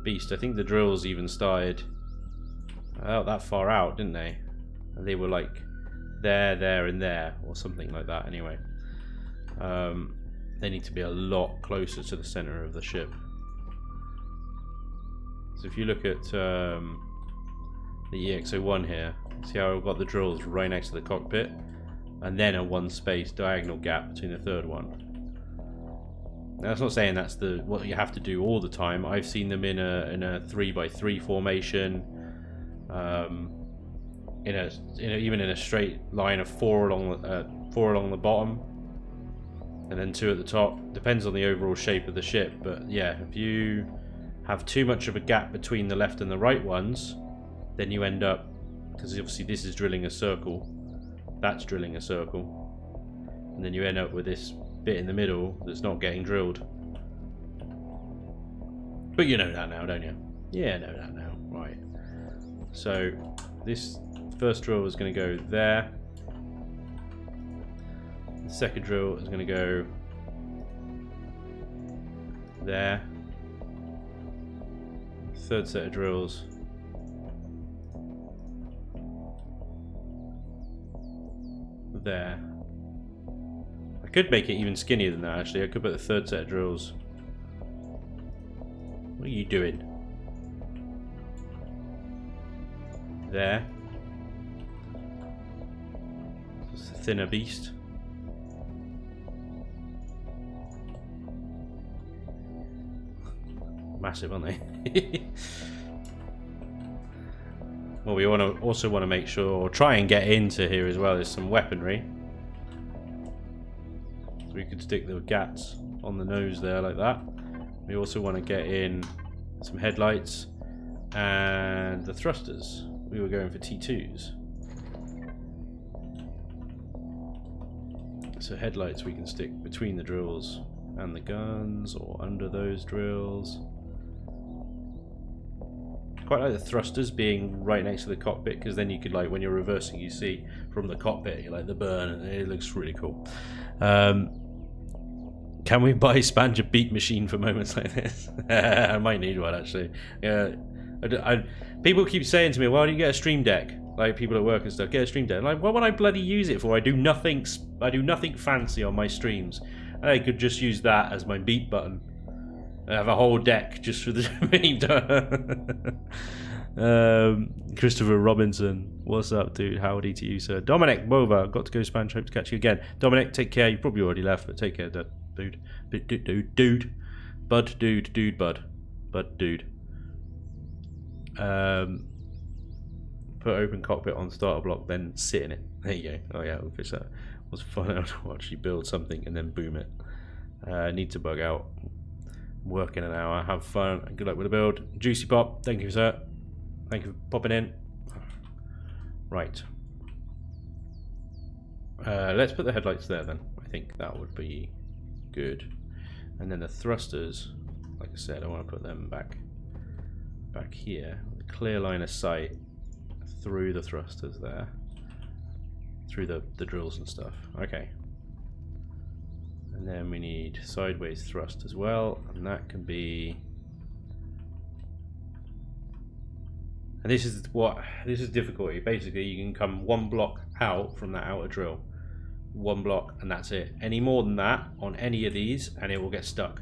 beast. I think the drills even started out that far out, didn't they? And they were like there, and there, or something like that anyway. They need to be a lot closer to the center of the ship. So if you look at the EX01 here, see how I've got the drills right next to the cockpit, and then a one space diagonal gap between the third one. Now, that's not saying that's what you have to do all the time. I've seen them in a 3x3 formation, even in a straight line of four along the bottom, and then 2 at the top. Depends on the overall shape of the ship, but yeah, if you have too much of a gap between the left and the right ones, then you end up, because obviously this is drilling a circle, that's drilling a circle, and then you end up with this bit in the middle that's not getting drilled. But you know that now, don't you? Yeah, I know that now. Right. So this first drill is going to go there. The second drill is going to go there. Third set of drills there. I could make it even skinnier than that actually. I could put the third set of drills. What are you doing? There. It's a thinner beast. Massive, aren't they? what we also want to make sure, or try and get into here as well, is some weaponry. So we could stick the gats on the nose there like that. We also want to get in some headlights and the thrusters. We were going for T2s. So headlights we can stick between the drills and the guns, or under those drills. Quite like the thrusters being right next to the cockpit, because then you could, like, when you're reversing, you see from the cockpit, like the burn, and it looks really cool. Can we buy Spanj a beat machine for moments like this? I might need one, actually. Yeah, people keep saying to me, "Why don't you get a stream deck?" Like, people at work and stuff, get a stream deck. I'm like, what would I bloody use it for? I do nothing fancy on my streams. I could just use that as my beat button. I have a whole deck just for the beat. Christopher Robinson, what's up, dude? Howdy to you, sir. Dominic Bova, got to go, Spanj. Hope to catch you again. Dominic, take care. You probably already left, but take care, dude. Dude. Put open cockpit on starter block, then sit in it. There you go. Oh yeah, we'll fix that. It was fun to watch you build something and then boom it. Need to bug out. Work in an hour. Have fun. Good luck with the build. Juicy Pop, thank you, sir. Thank you for popping in. Right. Let's put the headlights there then. I think that would be good. And then the thrusters, like I said, I want to put them back here. With a clear line of sight through the thrusters there. Through the drills and stuff. Okay. And then we need sideways thrust as well, and that can be, and this is difficulty. Basically, you can come one block out from that outer drill, one block, and that's it. Any more than that on any of these and it will get stuck.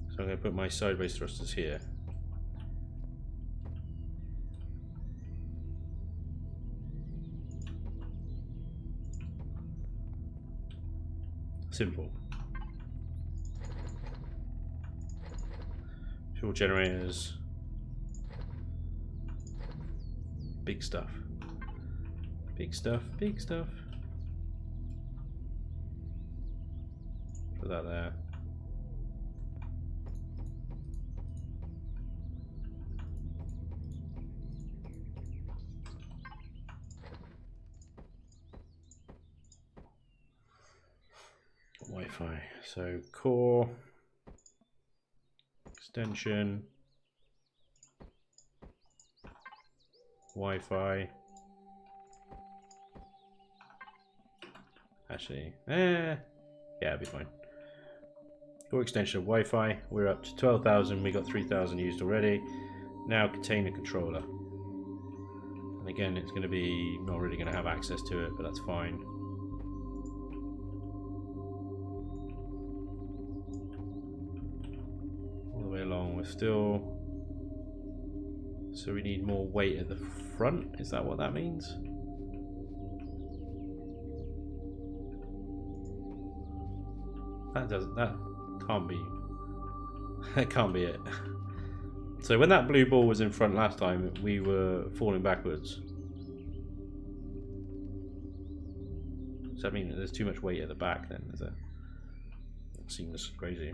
So I'm going to put my sideways thrusters here. Simple. Fuel generators. Big stuff. Big stuff. Big stuff. Put that there. Wi-Fi. So core, extension, Wi-Fi. Actually, yeah, it'll be fine. Core extension of Wi-Fi. We're up to 12,000. We got 3,000 used already. Now container controller. And again, it's going to be not really going to have access to it, but that's fine. Along, we're still, so we need more weight at the front. Is that what that means? That can't be, that can't be it. So when that blue ball was in front last time, we were falling backwards. Does that mean that there's too much weight at the back then? Is that, it seems crazy.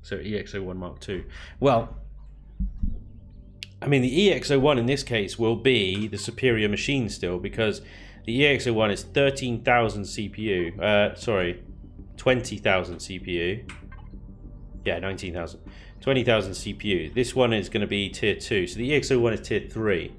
So EX01 Mark II. Well, I mean, the EX01 in this case will be the superior machine still, because the EX01 is 13,000 CPU. Sorry, 20,000 CPU. Yeah, 19,000. 20,000 CPU. This one is going to be tier 2. So the EX01 is tier 3.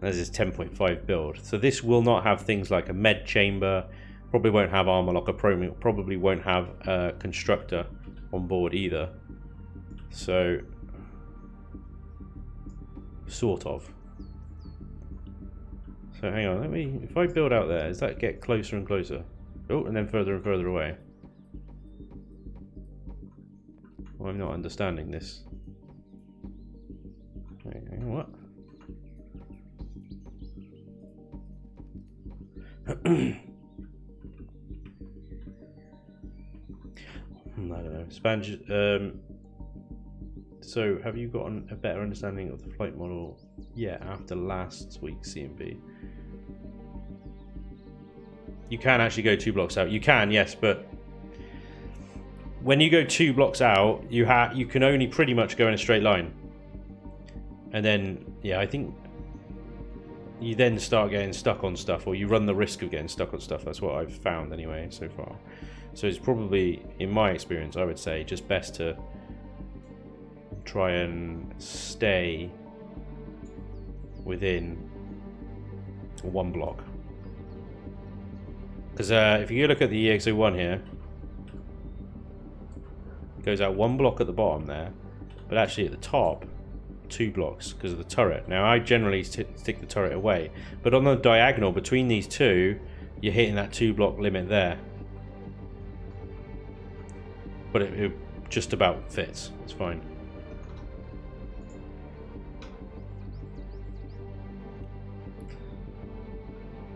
This is 10.5 build. So this will not have things like a med chamber. Probably won't have armor locker. Probably won't have a constructor on board either. So sort of. So hang on, if I build out there, does that get closer and closer? Oh, and then further and further away. Well, I'm not understanding this. Wait, hang on, what? I don't know. Spanj, So, have you gotten a better understanding of the flight model yet after last week's CMB? You can actually go 2 blocks out. You can, yes, but when you go 2 blocks out, you can only pretty much go in a straight line. And then, yeah, I think you then start getting stuck on stuff, or you run the risk of getting stuck on stuff. That's what I've found anyway so far. So it's probably, in my experience, I would say just best to try and stay within 1 block. Because if you look at the EX-01 here, it goes out 1 block at the bottom there, but actually at the top, 2 blocks because of the turret. Now I generally stick the turret away, but on the diagonal between these two, you're hitting that 2 block limit there. But it just about fits. It's fine.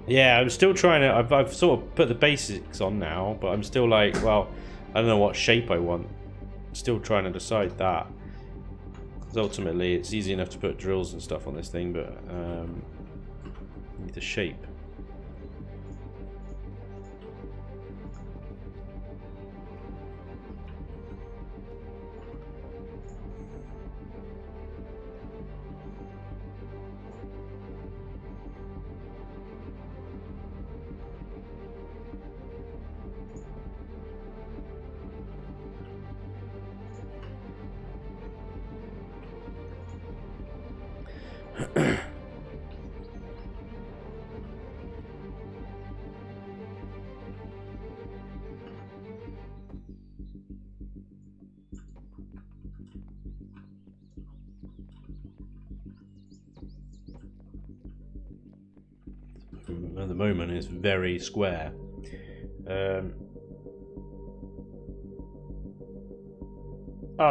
Yeah, I'm still trying to. I've sort of put the basics on now, but I'm still like, well, I don't know what shape I want. Still trying to decide that. Because ultimately, it's easy enough to put drills and stuff on this thing, but need the shape. At the moment, it's very square.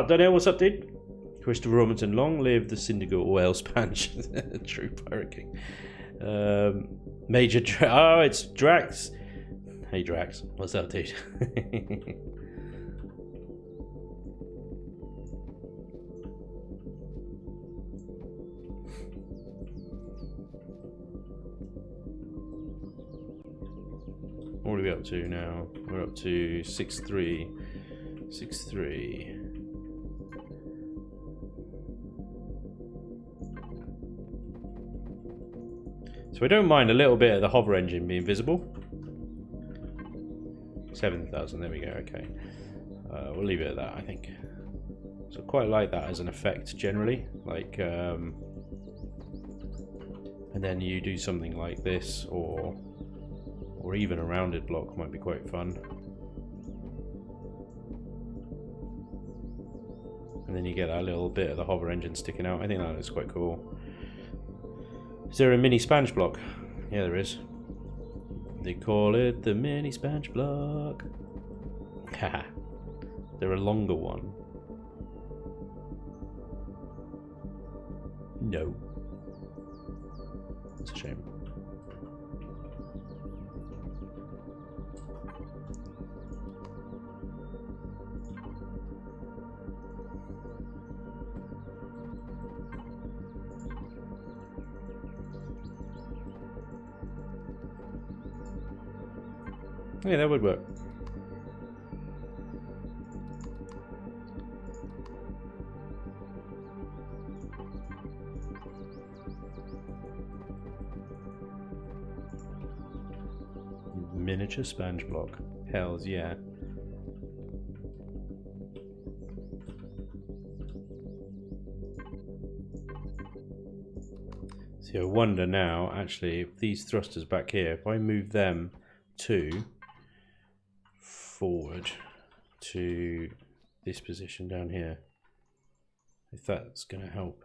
Daniel, what's up, dude? Christopher Robinson, long live the Syndical Oil Spanj. True Pirate King. Major oh, it's Drax. Hey, Drax. What's up, dude? What are we up to now? We're up to 6-3. 6-3. So I don't mind a little bit of the hover engine being visible. 7,000, there we go, okay. We'll leave it at that, I think. So I quite like that as an effect generally. Like, and then you do something like this, or even a rounded block might be quite fun. And then you get that little bit of the hover engine sticking out. I think that is quite cool. Is there a mini Spanj block? Yeah, there is. They call it the mini Spanj block. Haha. They're a longer one. No. It's a shame. Yeah, that would work. Miniature Spanj block. Hells yeah. See, I wonder now, actually, if these thrusters back here, if I move them to forward to this position down here, if that's going to help.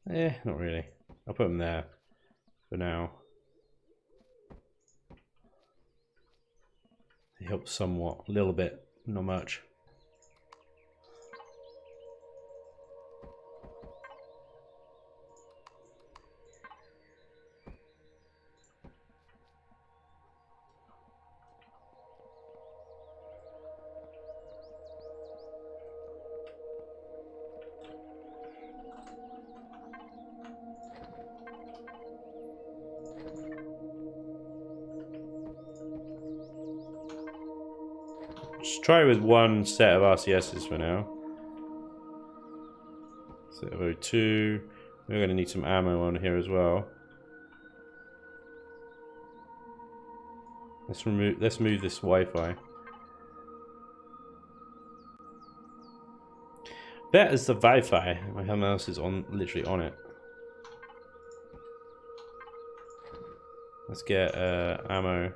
Not really. I'll put them there for now. It helps somewhat, a little bit, not much. Just try with one set of RCSs for now. Set of O2. We're going to need some ammo on here as well. Let's move this Wi-Fi. That is the Wi-Fi. My mouse is literally on it. Let's get ammo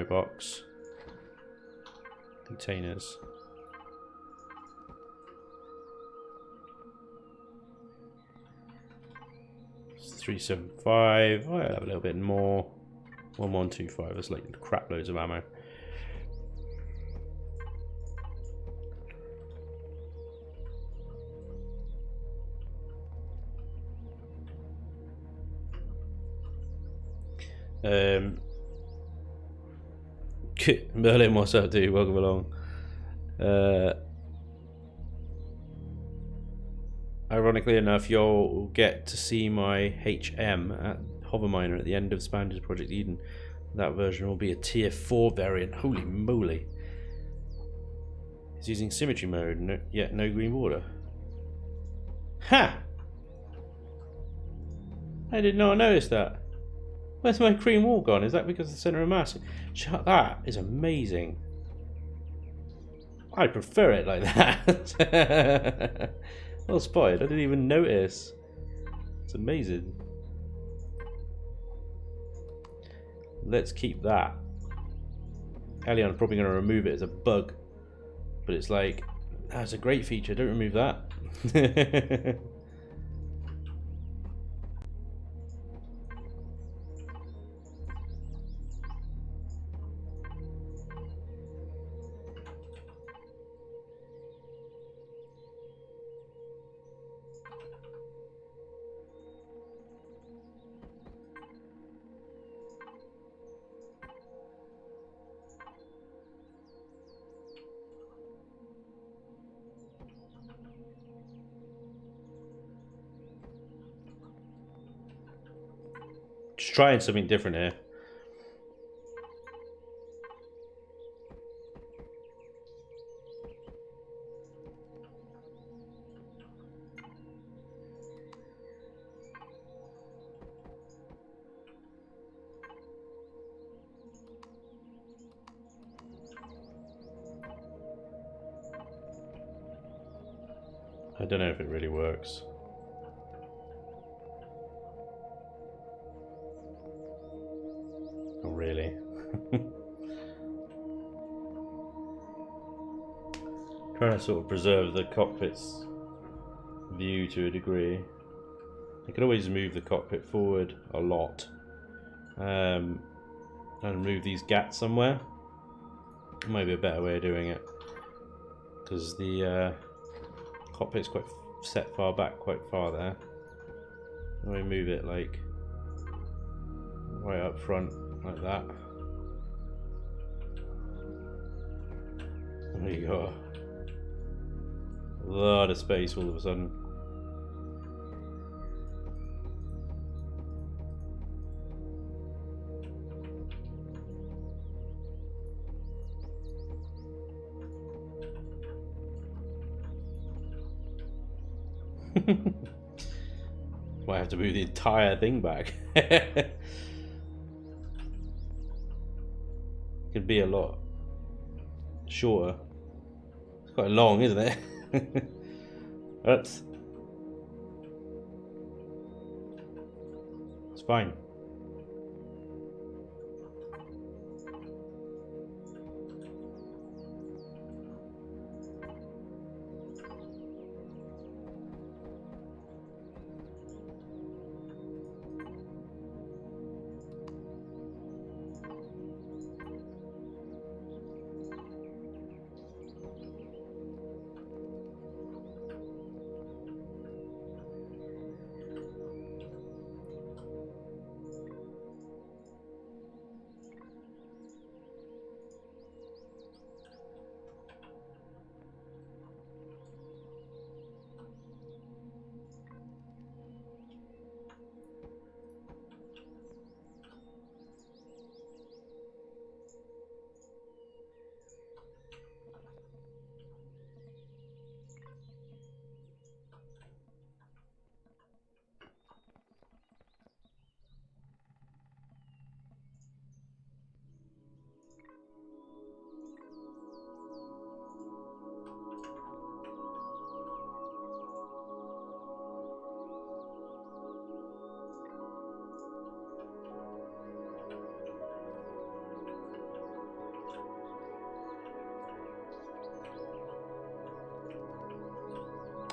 box, containers. It's 375. Oh, I'll have a little bit more. 1125. That's like crap loads of ammo. Merlin, what's up, dude? Welcome along. Ironically enough, you'll get to see my HM at Hoverminer at the end of Spanj's Project Eden. That version will be a tier 4 variant. Holy moly. It's using symmetry mode, yet no green border. Ha! I did not notice that. Where's my cream wall gone? Is that because of the centre of mass? Shut, that is amazing. I prefer it like that. Well spotted, I didn't even notice. It's amazing. Let's keep that. Elion's probably going to remove it as a bug. But it's like, that's a great feature, don't remove that. Just trying something different here. I don't know if it really works. Not really. Trying to sort of preserve the cockpit's view to a degree. You could always move the cockpit forward a lot. And move these gats somewhere. Might be a better way of doing it. Because the cockpit's quite set far back, quite far there. Let me move it like right up front, like that. There you go. A lot of space all of a sudden. Might have to move the entire thing back. Could be a lot shorter. It's quite long, isn't it? Oops. It's fine.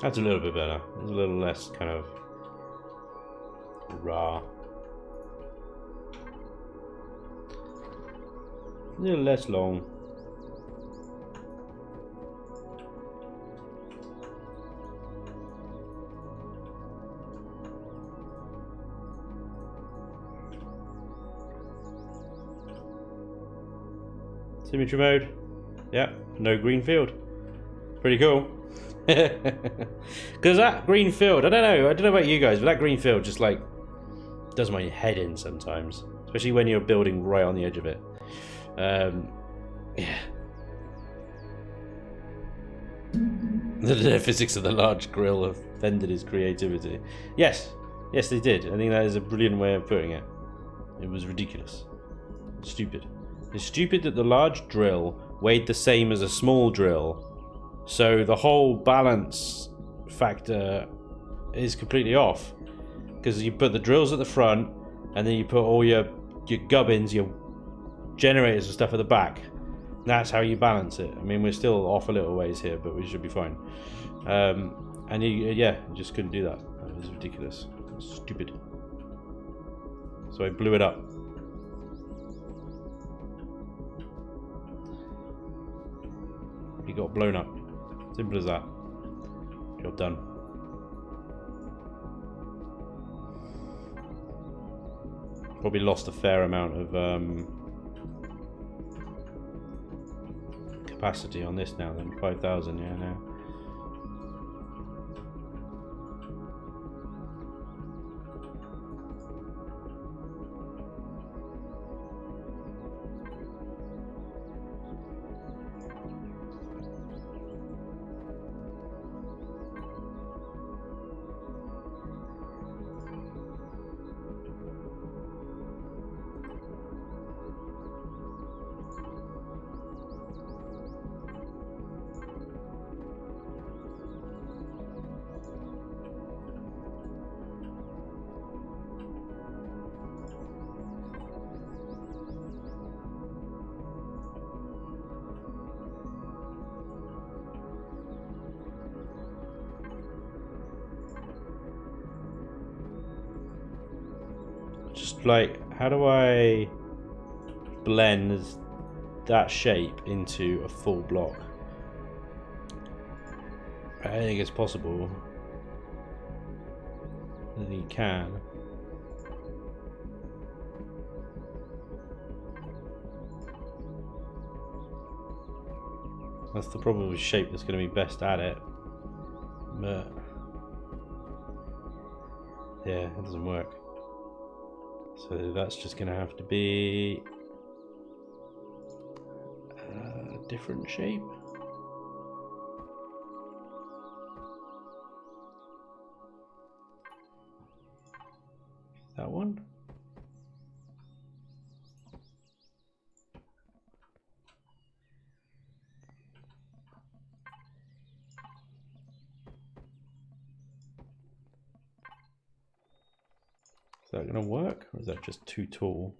That's a little bit better. It's a little less kind of raw. A little less long. Symmetry mode. Yeah, no green field. Pretty cool. Because that green field, I don't know about you guys, but that green field just like does my head in sometimes, especially when you're building right on the edge of it. Yeah. The physics of the large grill offended his creativity. Yes, they did. I think that is a brilliant way of putting it. It was ridiculous. Stupid. It's stupid that the large drill weighed the same as a small drill, so the whole balance factor is completely off. Because you put the drills at the front, and then you put all your gubbins, your generators and stuff at the back. That's how you balance it. I mean, we're still off a little ways here, but we should be fine. And you just couldn't do that. It was ridiculous. It was stupid. So I blew it up. It got blown up. Simple as that. Job done. Probably lost a fair amount of capacity on this now then. 5,000, yeah, now. Just like, how do I blend that shape into a full block? I don't think it's possible. I think you can. That's the problem with shape that's going to be best at it. But yeah, it doesn't work. So that's just going to have to be a different shape. That one. Is that going to work, or is that just too tall?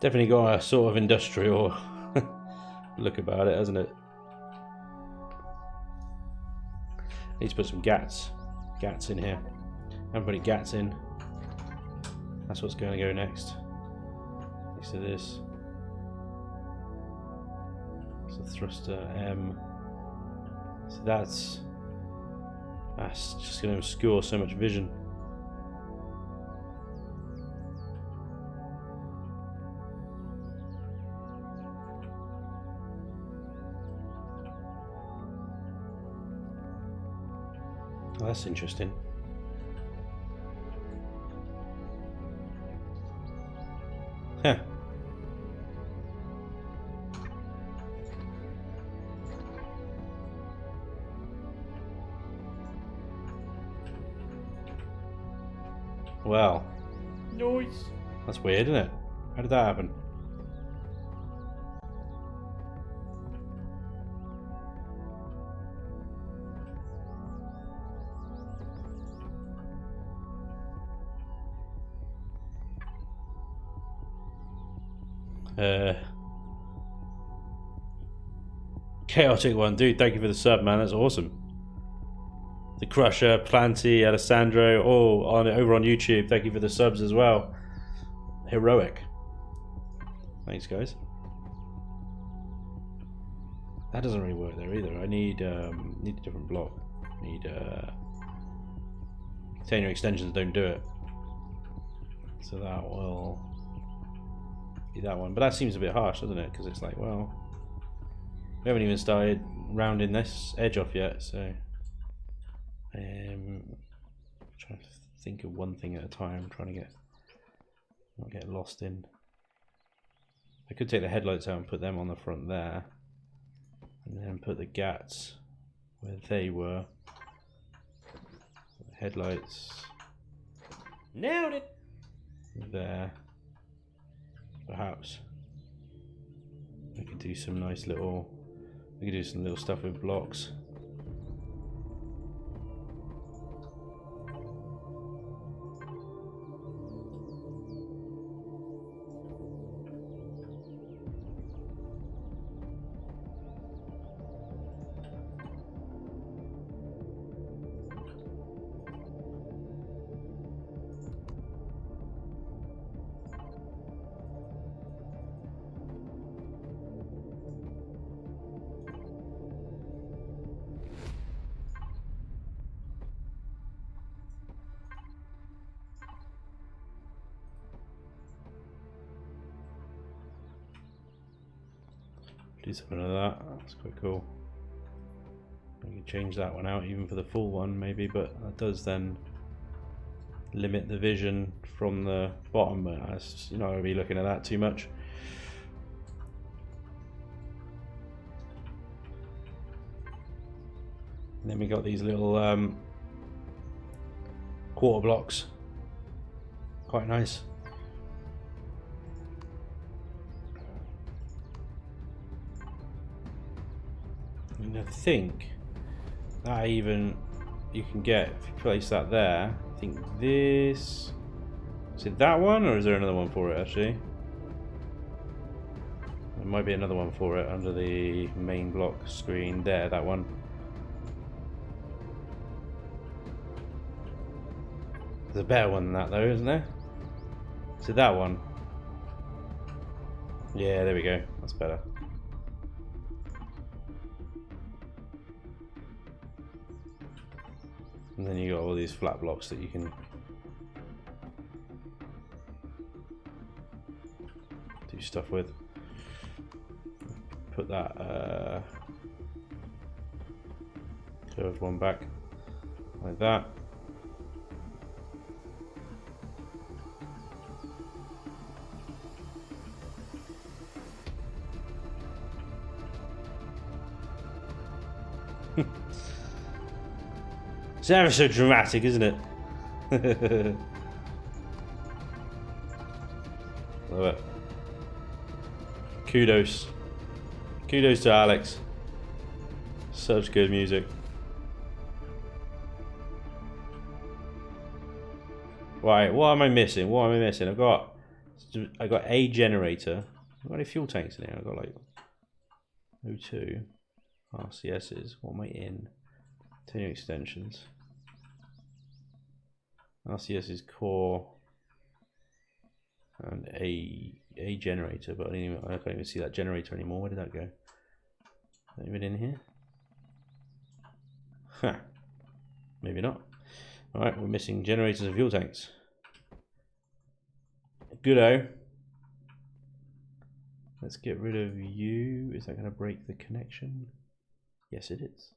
Definitely got a sort of industrial look about it, hasn't it? Need to put some gats in here. I haven't put any gats in. That's what's going to go next. Next to this. It's a thruster M. So that's just going to obscure so much vision. Oh, that's interesting. Huh. Well. Nice. That's weird, isn't it? How did that happen? Chaotic one, dude. Thank you for the sub, man. That's awesome. The Crusher, Planty, Alessandro, all on over on YouTube. Thank you for the subs as well. Heroic. Thanks, guys. That doesn't really work there either. I need a different block. I need container extensions don't do it. So that will be that one. But that seems a bit harsh, doesn't it? Because it's like, well, we haven't even started rounding this edge off yet, so I'm trying to think of one thing at a time. I'm trying to not get lost in. I could take the headlights out and put them on the front there, and then put the gats where they were. Headlights. Nailed it. There. Perhaps we could do some nice little. We could do some little stuff with blocks. Do something like that. That's quite cool. I can change that one out even for the full one maybe, but that does then limit the vision from the bottom. But you're not going to be looking at that too much. And then we got these little quarter blocks. Quite nice. And I think that even you can get if you place that there. I think this is it that one, or is there another one for it actually? There might be another one for it under the main block screen there, that one. There's a better one than that though, isn't there? Is it that one? Yeah, there we go. That's better. And then you got all these flat blocks that you can do stuff with. Put that curved one back like that. It's ever so dramatic, isn't it? Love it. Kudos. Kudos to Alex. Such good music. Right, what am I missing? What am I missing? I got a generator. I've got any fuel tanks in here? I've got like O2, RCSs. What am I in? Two extensions. RCS is core and a generator, but I can't even see that generator anymore. Where did that go? Is that even in here? Huh. Maybe not. Alright, we're missing generators and fuel tanks. Goodo. Let's get rid of you. Is that going to break the connection? Yes, it is.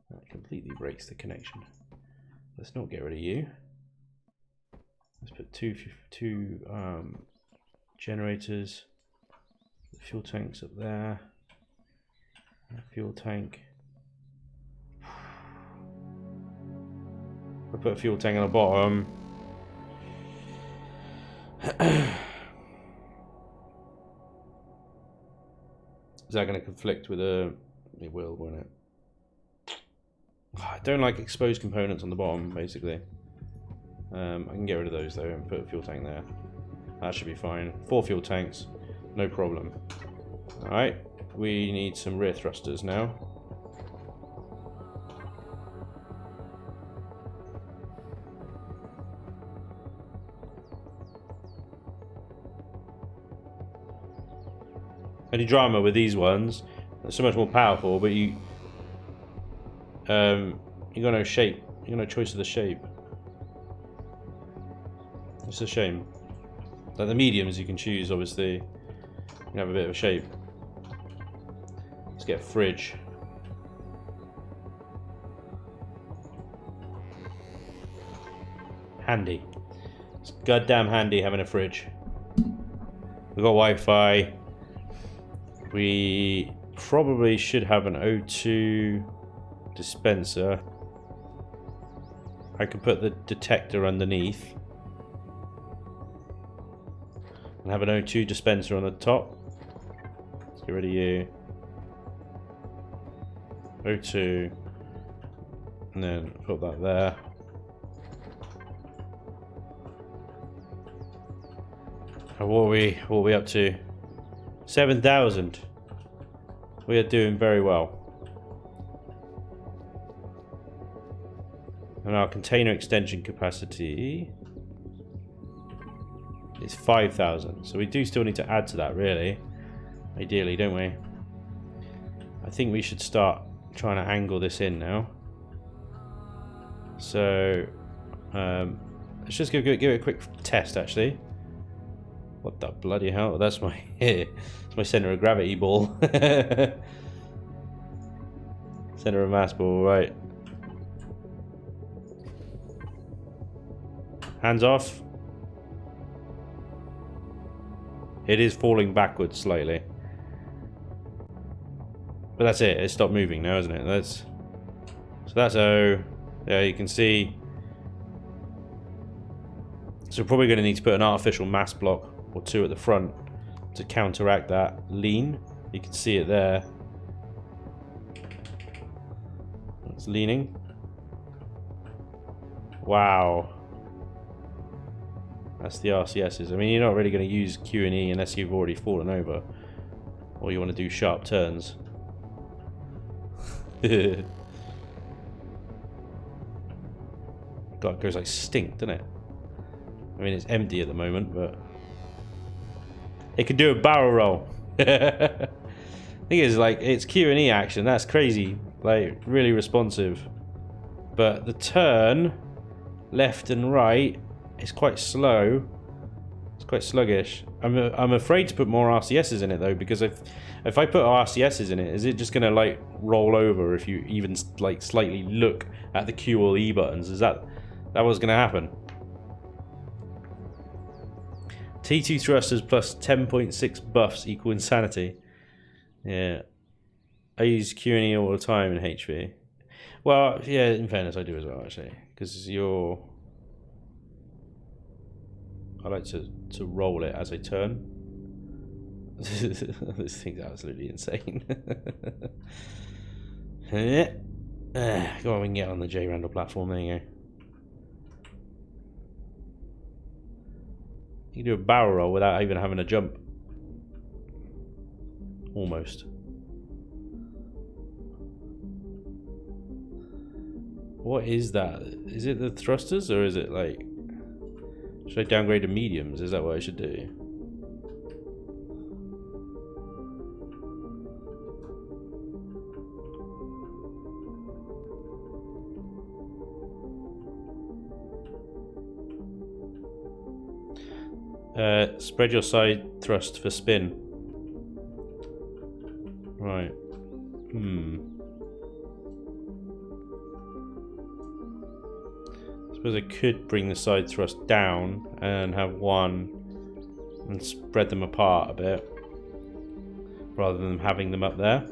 That completely breaks the connection. Let's not get rid of you. Let's put two generators. The fuel tanks up there. Fuel tank. We'll put a fuel tank on the bottom. Is that going to conflict with a... It will, won't it? I don't like exposed components on the bottom, basically. I can get rid of those, though, and put a fuel tank there. That should be fine. 4 fuel tanks, no problem. Alright, we need some rear thrusters now. Only drama with these ones, they're so much more powerful, but you got no shape. You got no choice of the shape. It's a shame. Like the mediums, you can choose. Obviously, you can have a bit of a shape. Let's get a fridge. Handy. It's goddamn handy having a fridge. We've got Wi-Fi. We probably should have an O2 dispenser. I could put the detector underneath and have an O2 dispenser on the top. Let's get rid of you. O2, and then put that there. And what are we up to? 7,000. We are doing very well. And our container extension capacity is 5,000. So we do still need to add to that, really. Ideally, don't we? I think we should start trying to angle this in now. So let's just give it a quick test, actually. What the bloody hell? That's my it's my center of gravity ball. Center of mass ball, right. Hands off. It is falling backwards slightly. But that's it. It stopped moving now, isn't it? So that's O. There you can see. So we're probably going to need to put an artificial mass block or 2 at the front to counteract that lean. You can see it there. It's leaning. Wow. That's the RCSs. I mean, you're not really going to use Q&E unless you've already fallen over or you want to do sharp turns. God, it goes like stink, doesn't it? I mean, it's empty at the moment, but it can do a barrel roll. Thing is, like, it's Q&E action. That's crazy. Like, really responsive. But the turn, left and right, is quite slow. It's quite sluggish. I'm afraid to put more RCSs in it, though, because if I put RCSs in it, is it just going to, like, roll over if you even, like, slightly look at the Q or E buttons? Is that what's going to happen? T2 thrusters plus 10.6 buffs equal insanity. Yeah. I use Q&E all the time in HV. Well, yeah, in fairness, I do as well, actually. Because I like to roll it as I turn. This thing's absolutely insane. Go on, we can get on the J. Randall platform. There you go. You can do a barrel roll without even having a jump. Almost. What is that? Is it the thrusters or is it like... Should I downgrade to mediums? Is that what I should do? Spread your side thrust for spin. Right. I suppose I could bring the side thrust down and have one and spread them apart a bit rather than having them up there.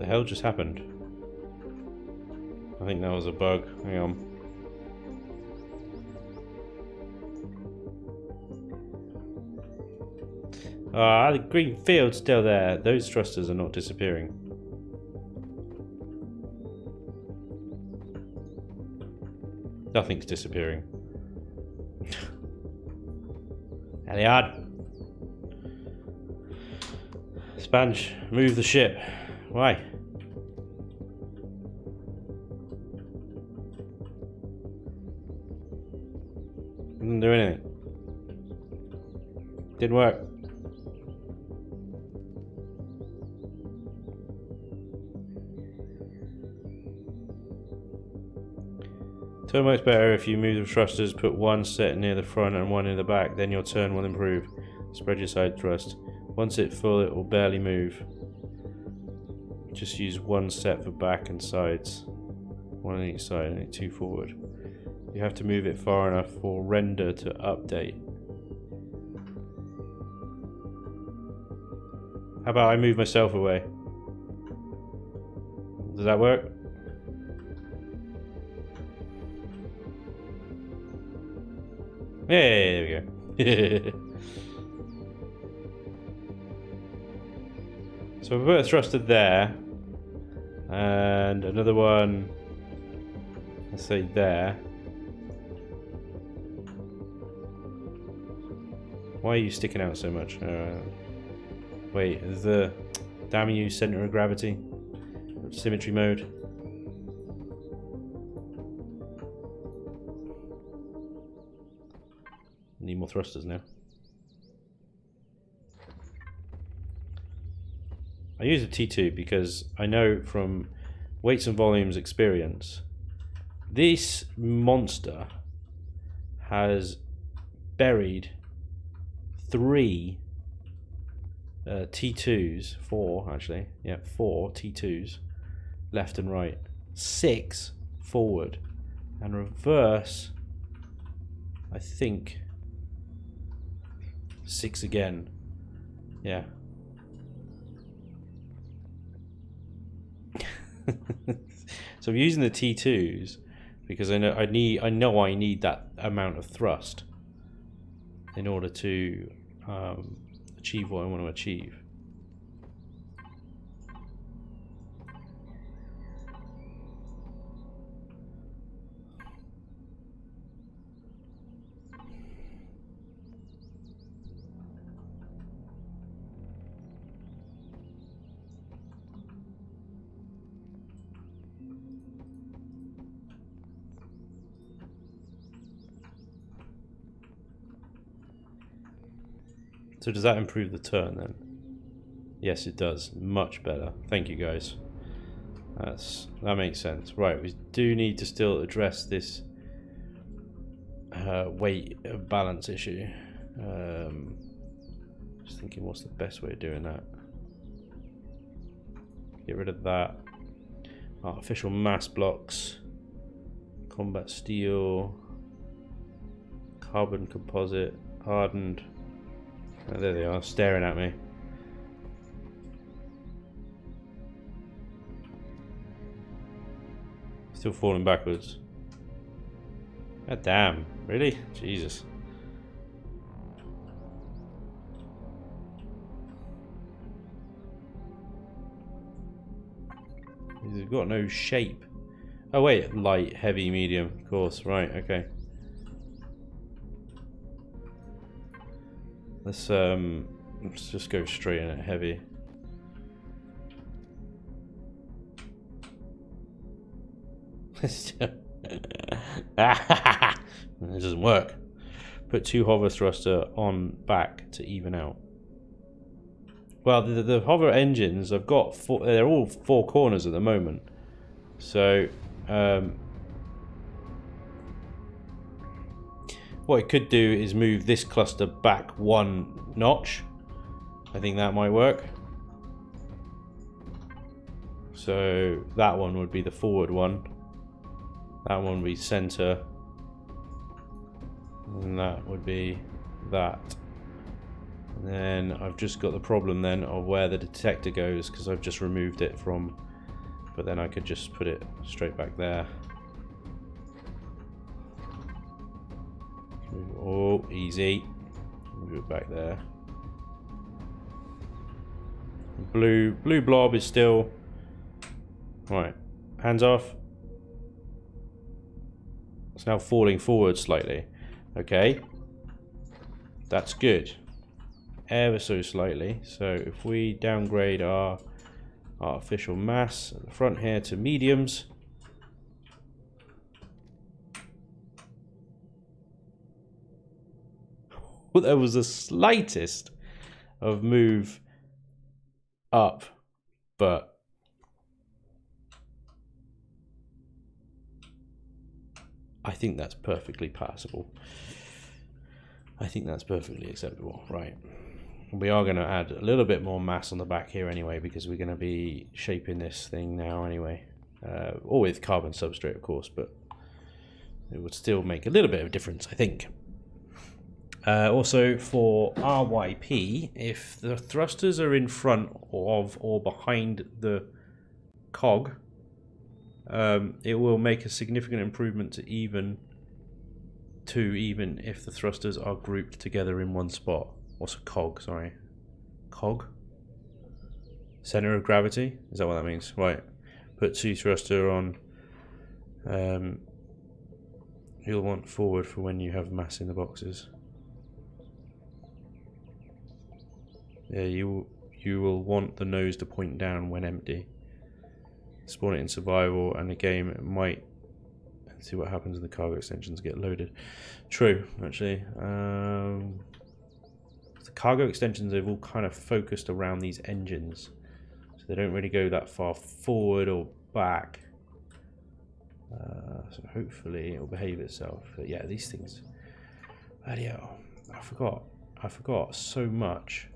The hell just happened? I think that was a bug. Hang on. Ah, the green field's still there. Those thrusters are not disappearing. Nothing's disappearing. Elliot! Spanj, move the ship. Why? Didn't do anything. Didn't work. Turn works better if you move the thrusters, put one set near the front and one near the back, then your turn will improve. Spread your side thrust. Once it's full, it will barely move. Just use one set for back and sides. One on each side, only two forward. You have to move it far enough for render to update. How about I move myself away? Does that work? Yeah, there we go. So we put a thruster there, and another one, let's say there. Why are you sticking out so much? Wait, is the damn you center of gravity? Symmetry mode. Need more thrusters now. I use a T2 because I know from weights and volumes experience, this monster has buried 3 T2s, 4 actually, yeah, 4 T2s left and right, 6 forward, and reverse, I think 6 again, yeah. So I'm using the T2s because I know I need that amount of thrust in order to achieve what I want to achieve. So does that improve the turn then? Yes, it does. Much better. Thank you, guys. That makes sense. Right, we do need to still address this weight balance issue. Just thinking, what's the best way of doing that? Get rid of that. Artificial mass blocks. Combat steel. Carbon composite. Hardened. Oh, there they are, staring at me. Still falling backwards. God damn, really? Jesus. They've got no shape. Oh wait, light, heavy, medium, of course, right, okay. Let's just go straight in at heavy. It doesn't work. Put 2 hover thruster on back to even out. Well, the hover engines, I've got 4, they're all 4 corners at the moment. So what it could do is move this cluster back 1 notch. I think that might work. So that one would be the forward one. That one would be center. And that would be that. And then I've just got the problem then of where the detector goes because I've just removed it from but then I could just put it straight back there. Oh, easy. Move it back there. Blue blob is still... Right, hands off. It's now falling forward slightly. Okay. That's good. Ever so slightly. So if we downgrade our artificial mass at the front here to mediums. Well, there was the slightest of move up, but I think that's perfectly passable. I think that's perfectly acceptable. Right. We are going to add a little bit more mass on the back here anyway, because we're going to be shaping this thing now anyway. Or with carbon substrate, of course, but it would still make a little bit of a difference, I think. Also for RYP, if the thrusters are in front of or behind the cog, it will make a significant improvement to even if the thrusters are grouped together in one spot. What's a cog? Sorry, cog. Center of gravity. Is that what that means? Right. Put 2 thruster on. You'll want forward for when you have mass in the boxes. Yeah, you will want the nose to point down when empty. Spawn it in survival, and the game might see what happens when the cargo extensions get loaded. True, actually. The cargo extensions have all kind of focused around these engines, so they don't really go that far forward or back. So hopefully it'll behave itself. But yeah, these things. Bloody hell. I forgot so much.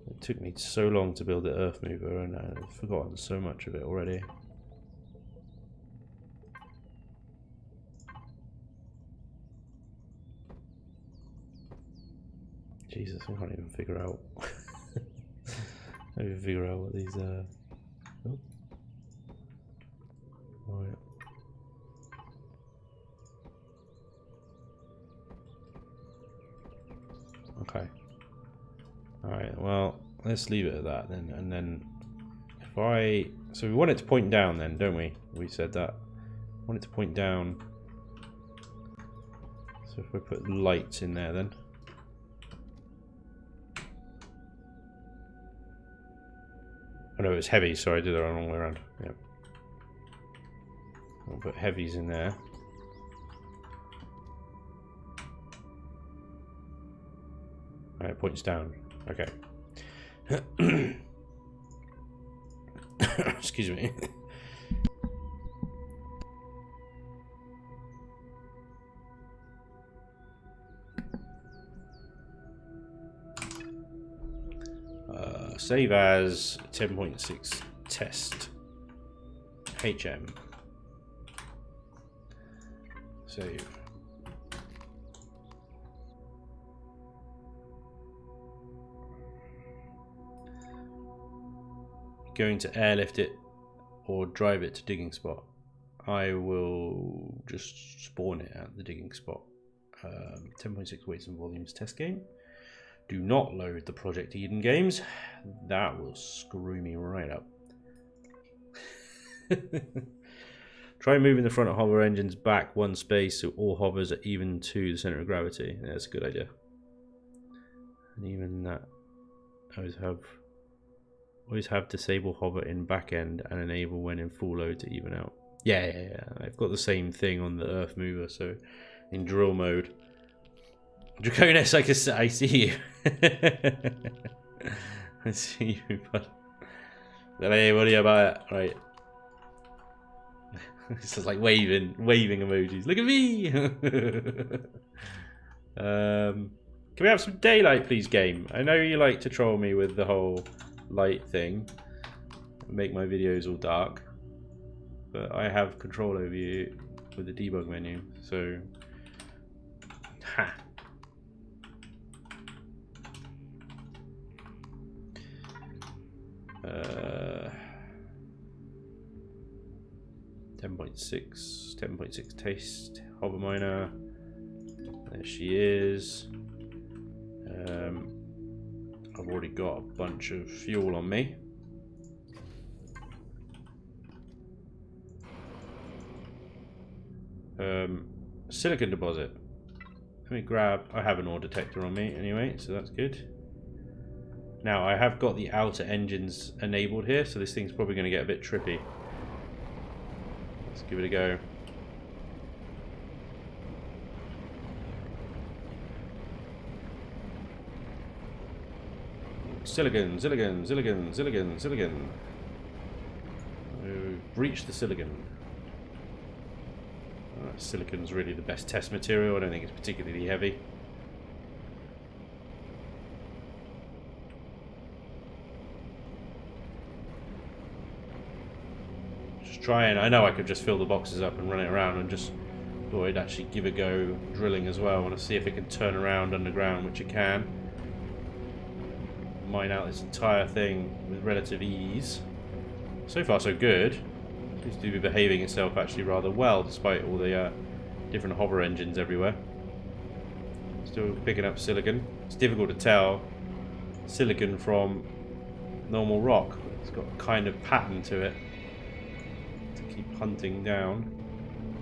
It took me so long to build the Earth Mover, and I've forgotten so much of it already. Jesus, I can't even figure out. I can't even figure out what these are. Oh. Right. Okay. Alright, well, let's leave it at that then. And then if so we want it to point down then, don't we? We said that. Want it to point down. So if we put lights in there then. Oh no, it's heavy, sorry, I did it the wrong way around. Yep. I'll put heavies in there. Alright, it points down. Okay. Excuse me. Save as 10.6 test HM. Save. Going to airlift it or drive it to digging spot. I will just spawn it at the digging spot. 10.6 weights and volumes test game. Do not load the Project Eden games. That will screw me right up. Try moving the front hover engines back 1 space so all hovers are even to the center of gravity. Yeah, that's a good idea. And even that, always have disable hover in back end and enable when in full load to even out. Yeah. I've got the same thing on the Earth Mover, so in drill mode. Draconis, I see you. I see you, bud. Hey, what do you about it? Right. It's just like waving emojis. Look at me! Can we have some daylight, please, game? I know you like to troll me with the whole light thing. Make my videos all dark. But I have control over you with the debug menu, so... Ha! 10.6, 10.6 taste. Hover miner. There she is. I've already got a bunch of fuel on me. Silicon deposit. Let me grab. I have an ore detector on me anyway, so that's good. Now I have got the outer engines enabled here, so this thing's probably going to get a bit trippy. Let's give it a go. Silicon, silicon, silicon, silicon, silicon. Breach the silicon. Silicon's really the best test material. I don't think it's particularly heavy. Just trying. I know I could just fill the boxes up and run it around, and just thought I'd actually give a go drilling as well. I want to see if it can turn around underground, which it can. Mine out this entire thing with relative ease. So far, so good. Seems to be behaving itself actually rather well, despite all the different hover engines everywhere. Still picking up silicon. It's difficult to tell silicon from normal rock. It's got a kind of pattern to it. To keep hunting down.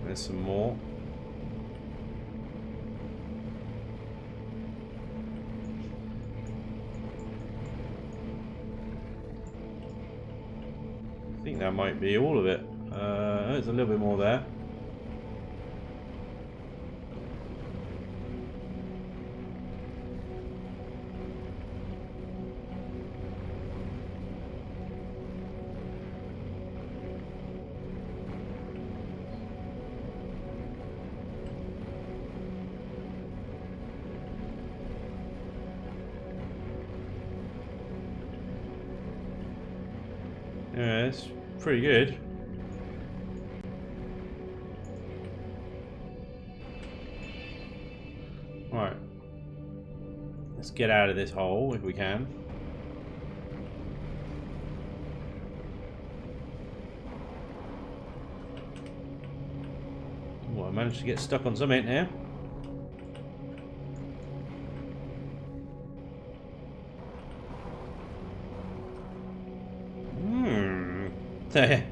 There's some more. I think that might be all of it. There's a little bit more there. Yeah, it's pretty good. Right. Let's get out of this hole if we can. Well, I managed to get stuck on something here.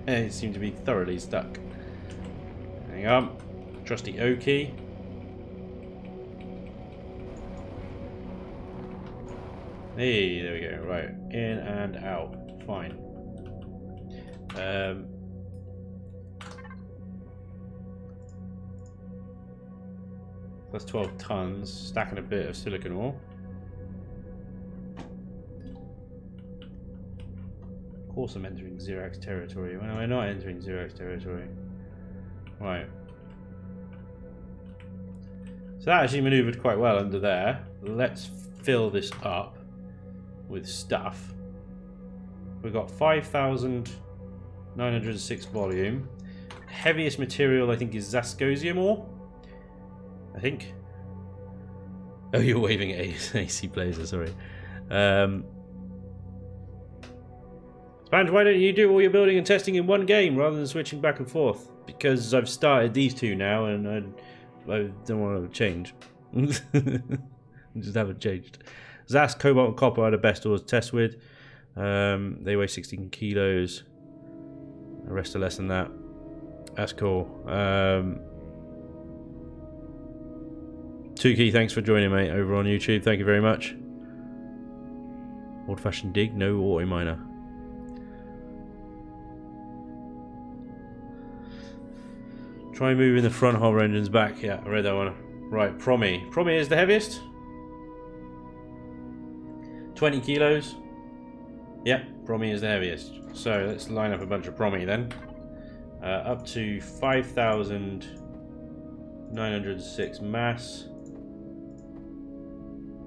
It seemed to be thoroughly stuck. Hang on. Trusty O key. Hey, there we go. Right. In and out. Fine. That's 12 tons. Stacking a bit of silicon ore. Of course I'm entering Xerox territory. When am I not entering Xerox territory? Right. So that actually manoeuvred quite well under there. Let's fill this up with stuff. We've got 5,906 volume. Heaviest material I think is Zascosium ore. I think. Oh, you're waving at AC Blazer, sorry. Spanj, why don't you do all your building and testing in one game rather than switching back and forth? Because I've started these two now and I don't want to change. Just haven't changed. Zas, cobalt and copper are the best ores to test with. They weigh 16 kilos. The rest are less than that. That's cool. Tuki, thanks for joining, mate, over on YouTube. Thank you very much. Old-fashioned dig, no auto miner. Try moving the front hover engines back. Yeah, I read that one. Right, Promi. Promi is the heaviest. 20 kilos. Yep, Promi is the heaviest. So let's line up a bunch of Promi then. Up to 5,906 mass.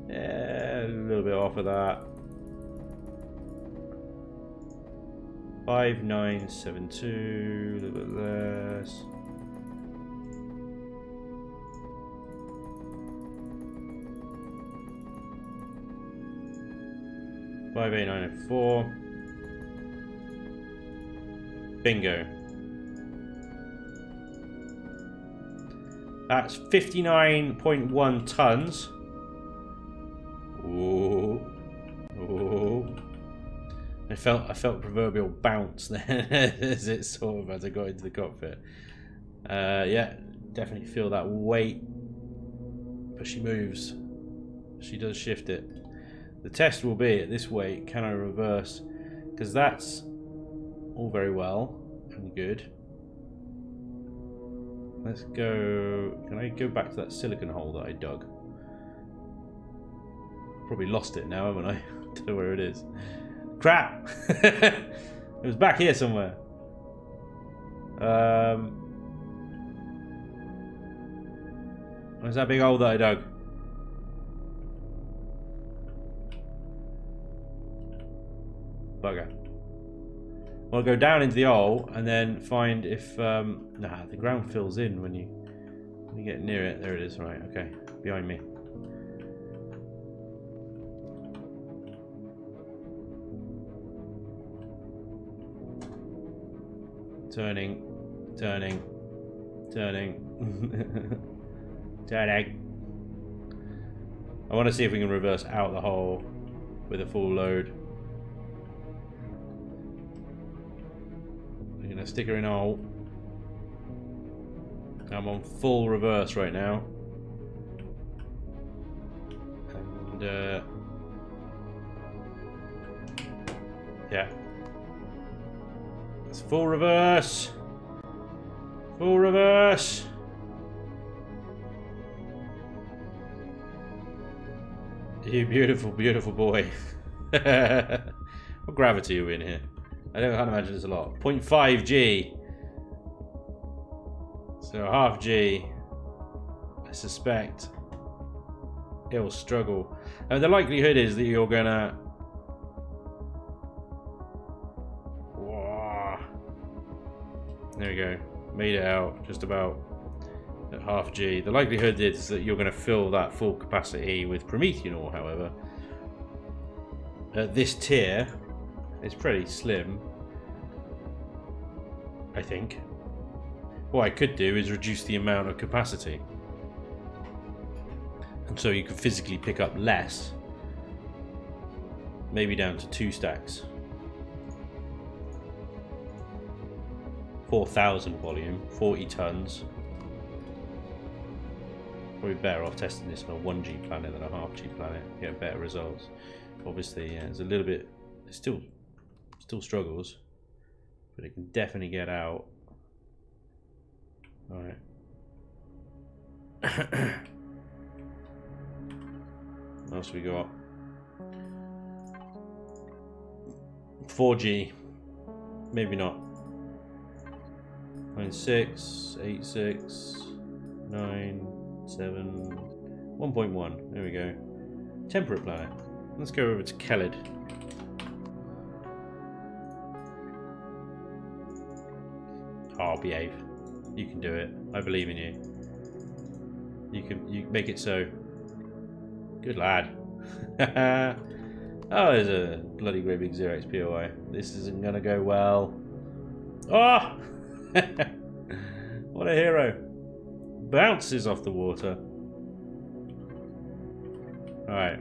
Yeah, a little bit off of that. 5,972, a little bit less. $5,894. Bingo. That's 59.1 tons. Ooh. Ooh. I felt proverbial bounce there as it sort of as I got into the cockpit. Yeah, definitely feel that weight. But she moves. She does shift it. The test will be at this weight, can I reverse? Because that's all very well and good. Let's go. Can I go back to that silicon hole that I dug? Probably lost it now, haven't I? Don't know where it is. Crap! It was back here somewhere. Where's that big hole that I dug? Bugger. Well, I'll go down into the hole and then find if nah, the ground fills in when you get near it. There it is. Right, okay. Behind me. Turning. Turning. Turning. I want to see if we can reverse out the hole with a full load. I'm going to stick her in a hole. I'm on full reverse right now. And yeah. It's full reverse. Full reverse. You beautiful, beautiful boy. What gravity are we in here? I can't imagine there's a lot. 0.5 G. So half G. I suspect it will struggle. And the likelihood is that you're gonna. Whoa. There we go. Made it out just about at half G. The likelihood is that you're going to fill that full capacity with Promethean ore, however. At this tier, it's pretty slim, I think. What I could do is reduce the amount of capacity. And so you could physically pick up less. Maybe down to 2 stacks. 4,000 volume, 40 tons. Probably better off testing this on a 1G planet than a half G planet. Get better results. Obviously, yeah, it's a little bit. It still struggles, but it can definitely get out. All right. What else we got? 4G. Maybe not. 9.6, 8.6, 9, 7, 1.1. There we go. Temperate planet. Let's go over to Kellid. Oh, behave. You can do it. I believe in you. You make it so. Good lad. Oh, there's a bloody great big 0x POI. This isn't gonna go well. Oh! What a hero. Bounces off the water. Alright.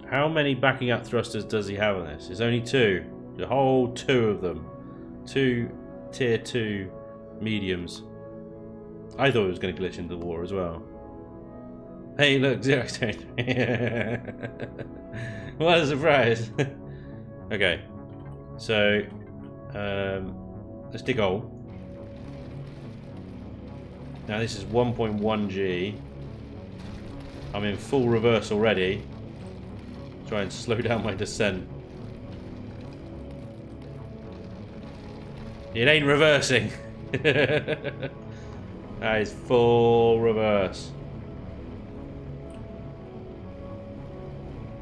How many backing up thrusters does he have on this? There's only 2. The whole 2 of them. 2 tier 2 mediums. I thought it was going to glitch into the water as well. Hey, look, 0x. What a surprise. Okay. So, let's dig a hole. Now this is 1.1 G. I'm in full reverse already. Try and slow down my descent. It ain't reversing. That is full reverse.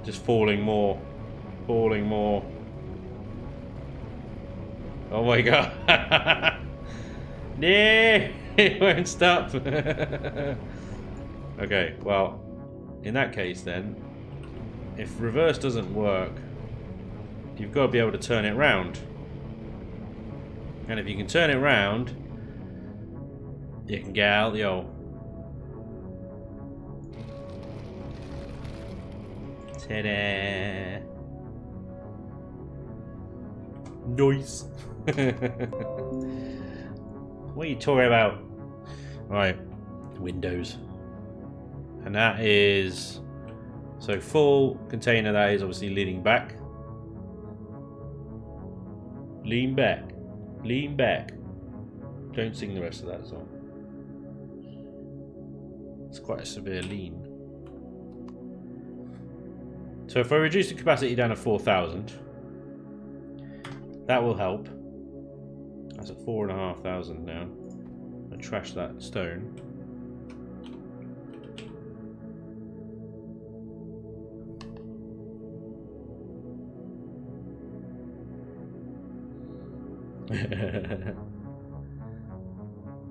Just falling more. Falling more. Oh my god. No, it won't stop. Okay, well, in that case then, if reverse doesn't work, you've got to be able to turn it round. And if you can turn it round, You can get out, yo. Ta-da! Nice. What are you talking about? Right, Windows, and that is so full container. That is obviously leaning back. Lean back, lean back. Don't sing the rest of that song. It's quite a severe lean. So if I reduce the capacity down to 4,000, that will help. That's at 4,500 now. I trash that stone.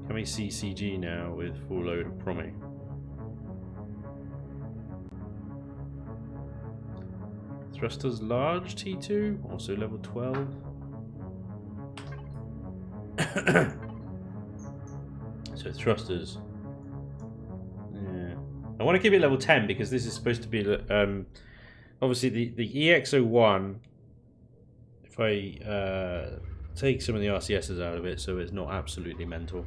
Can we see CG now with full load of Promi? Thrusters large T2, also level 12. So thrusters. Yeah. I want to keep it level 10 because this is supposed to be obviously the EX01. If I take some of the RCSs out of it so it's not absolutely mental.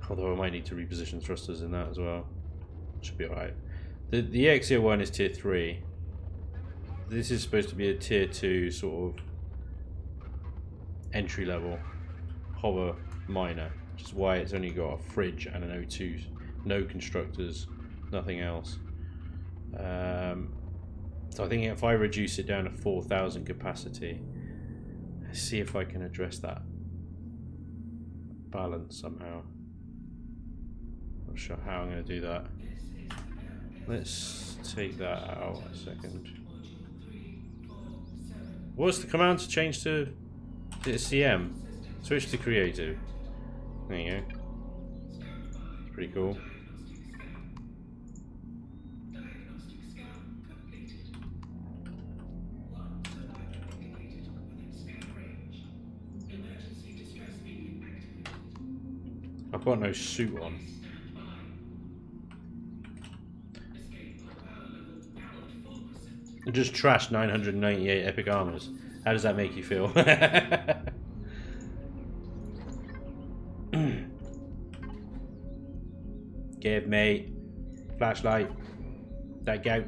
Although I might need to reposition thrusters in that as well. Should be alright. The EX01 is tier 3. This is supposed to be a tier 2 sort of entry level hover miner, which is why it's only got a fridge and an O2, no constructors, nothing else. So I think if I reduce it down to 4,000 capacity, let's see if I can address that balance somehow. Not sure how I'm going to do that. Let's take that out a second. What's the command to change to CM? Switch to creative. There you go. It's pretty cool. I've got no suit on. I just trashed 998 epic armors. How does that make you feel? Give me flashlight. There you go.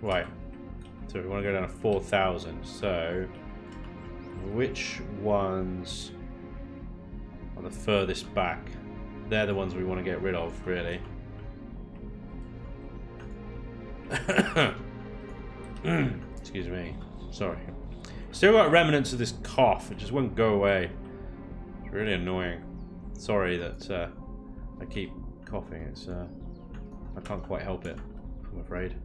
Right. So we want to go down to 4,000. So which ones are the furthest back? They're the ones we want to get rid of, really. Excuse me. Sorry. Still got remnants of this cough. It just won't go away. It's really annoying. Sorry that I keep coughing. It's I can't quite help it, I'm afraid.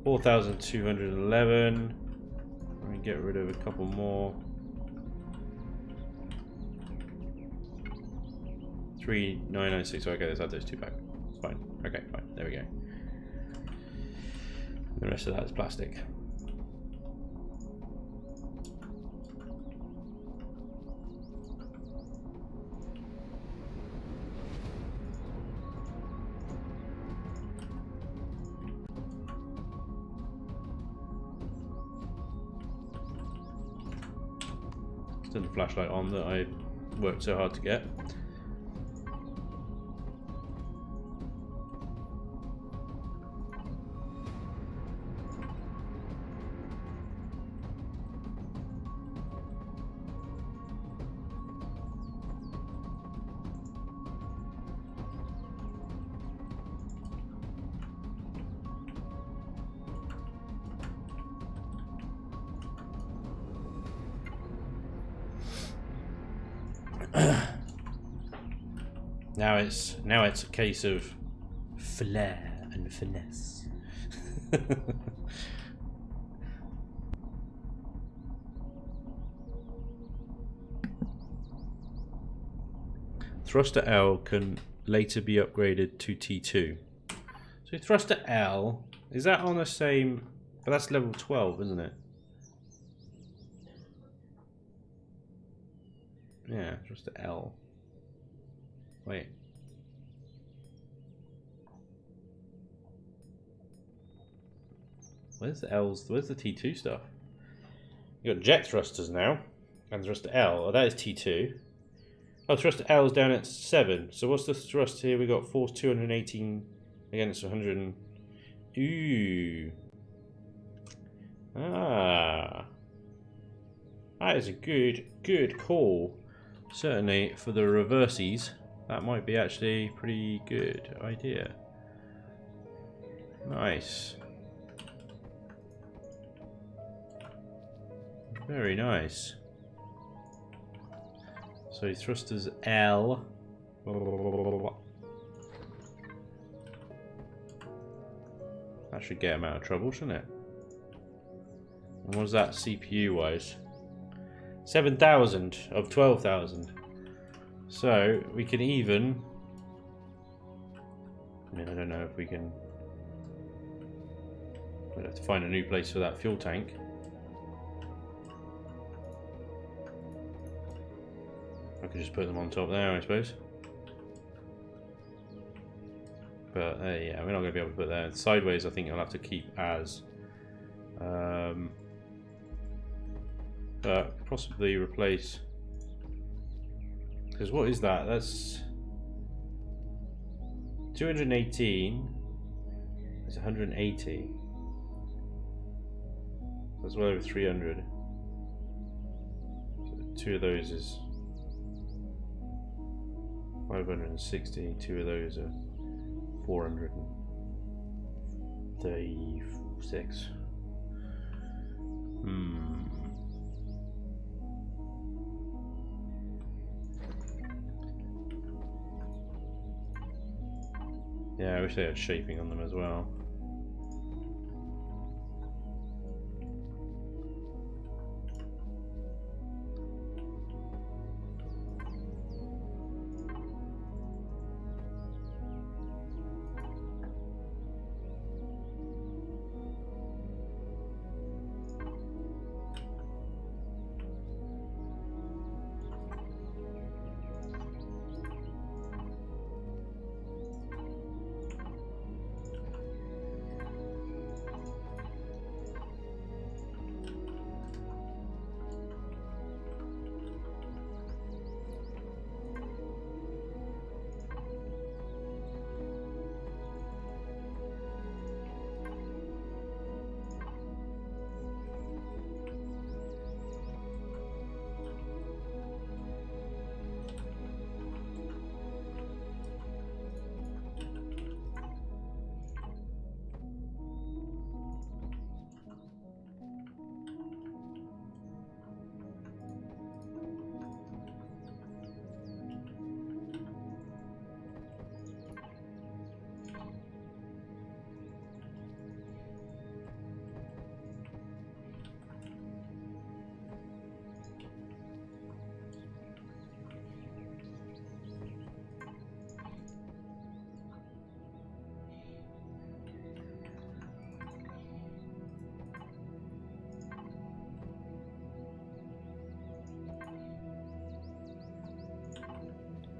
4,211. Let me get rid of a couple more. 3,996. Okay, let's add those two back. It's fine. Okay, fine. There we go. The rest of that is plastic. Turn the flashlight on that I worked so hard to get. Now it's a case of flair and finesse. Thruster L can later be upgraded to T2. So thruster L, is that on the same... But that's level 12, isn't it? Yeah, thruster L. Wait. Where's the L's? Where's the T2 stuff? You got jet thrusters now. And thruster L. Oh, that is T2. Oh, thruster L is down at 7. So what's the thrust here? We got force 218 against 100. Ooh. Ah. That is a good call. Certainly for the reverses, that might be actually a pretty good idea. Nice. Very nice. So thrusters L. That should get him out of trouble, shouldn't it? And what was that CPU wise? 7,000 of 12,000. So we can even... I mean, I don't know if we can... We'd have to find a new place for that fuel tank. I could just put them on top there, I suppose. But yeah, we're not going to be able to put that sideways. I think I'll have to keep as. But possibly replace. Because what is that? That's 218. It's 180. That's well over 300. So 2 of those is 560. 2 of those are 436. Yeah, I wish they had shaping on them as well.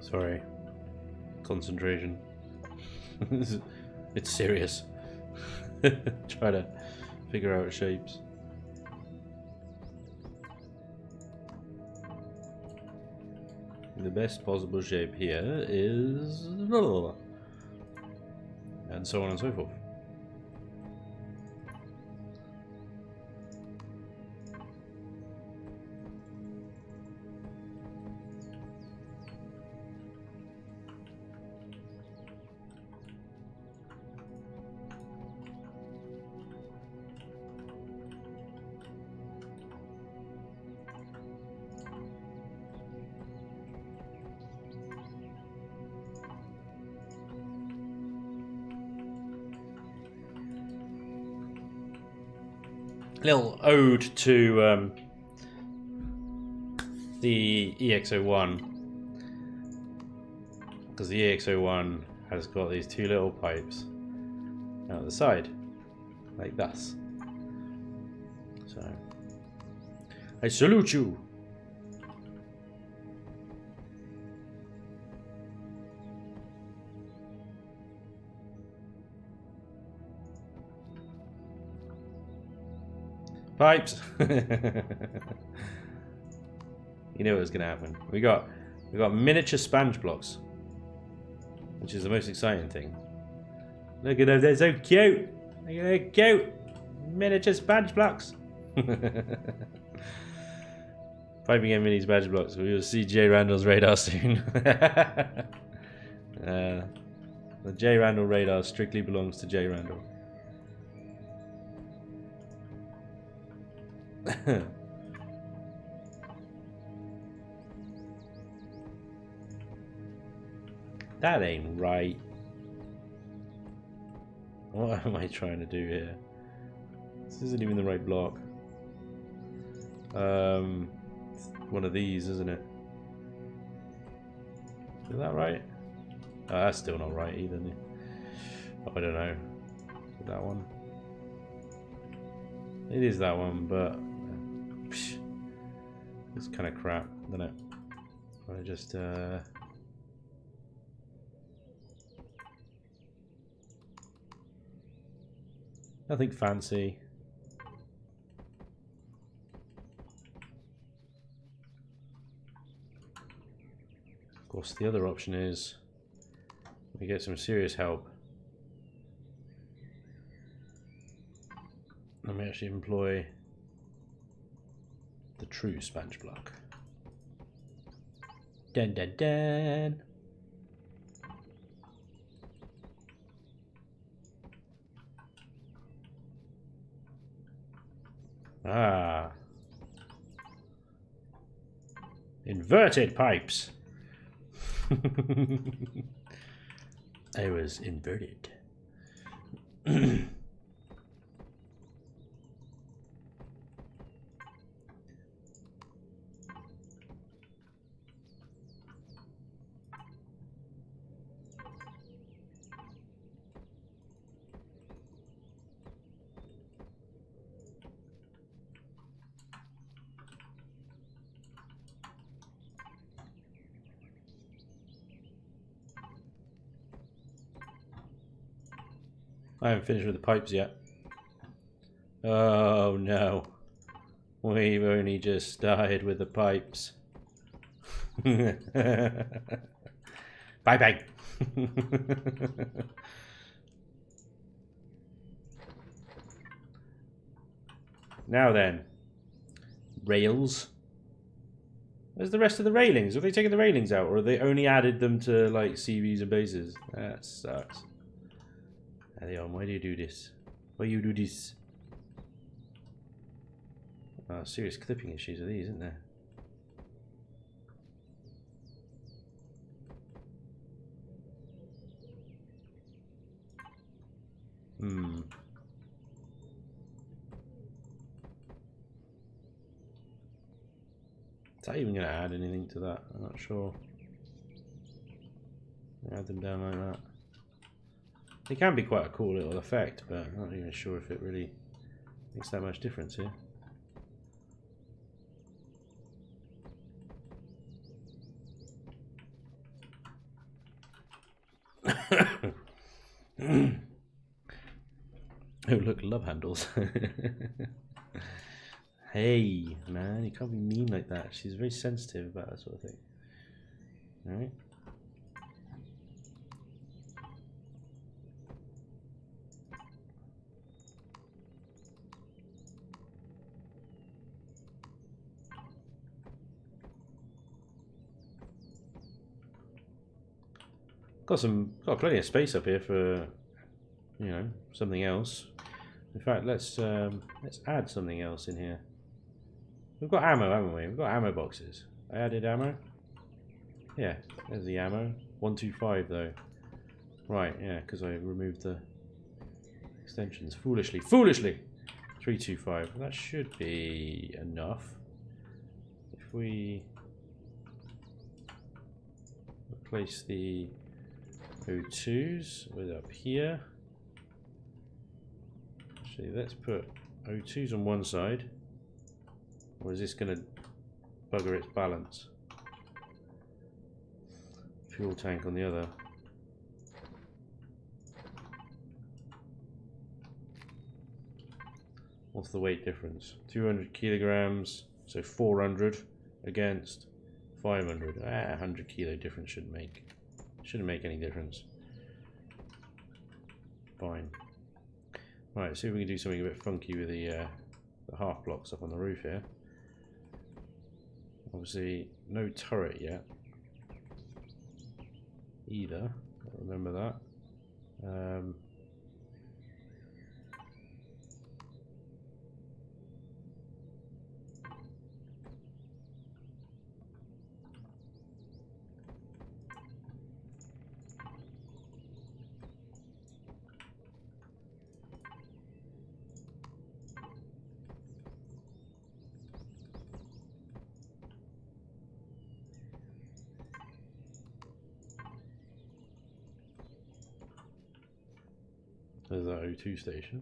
Sorry. Concentration. It's serious. Try to figure out shapes. The best possible shape here is... and so on and so forth. Little ode to the EX-01. Because the EX01 has got these two little pipes out the side, like thus. So, I salute you! Pipes! You knew it was going to happen. We got miniature sponge blocks, which is the most exciting thing. Look at them, they're so cute! Look at they're cute! Miniature sponge blocks! Piping in mini sponge blocks. We will see J. Randall's radar soon. The J. Randall radar strictly belongs to J. Randall. That ain't right. What am I trying to do here? This isn't even the right block. One of these, isn't it? Is that right? Oh, that's still not right either. Oh, I don't know. Is it that one? It is that one, but it's kind of crap, isn't it? I just nothing fancy. Of course, the other option is we get some serious help. Let me actually employ the true sponge block. Dun dun dun. Ah. Inverted pipes. I was inverted. I haven't finished with the pipes yet. Oh no. We've only just started with the pipes. Bye bye. Now then. Rails. Where's the rest of the railings? Have they taken the railings out, or have they only added them to like CVs and bases? That sucks. Leon, why do you do this? Why you do this? Oh, serious clipping issues with these, isn't there? Is that even going to add anything to that? I'm not sure. Add them down like that. It can be quite a cool little effect, but I'm not even sure if it really makes that much difference here. Oh look, love handles. Hey man, you can't be mean like that. She's very sensitive about that sort of thing. Alright. Got plenty of space up here for, you know, something else. In fact, let's add something else in here. We've got ammo, haven't we? We've got ammo boxes. I added ammo. Yeah, there's the ammo. 125 though. Right, yeah, because I removed the extensions foolishly. 325. That should be enough. If we replace the O2s with up here. Actually, let's put O2s on one side. Or is this going to bugger its balance? Fuel tank on the other. What's the weight difference? 200 kilograms, so 400 against 500. 100 kilo difference shouldn't make any difference. Fine. Right, see if we can do something a bit funky with the half blocks up on the roof here. Obviously, no turret yet. Either. Remember that. There's that O2 station.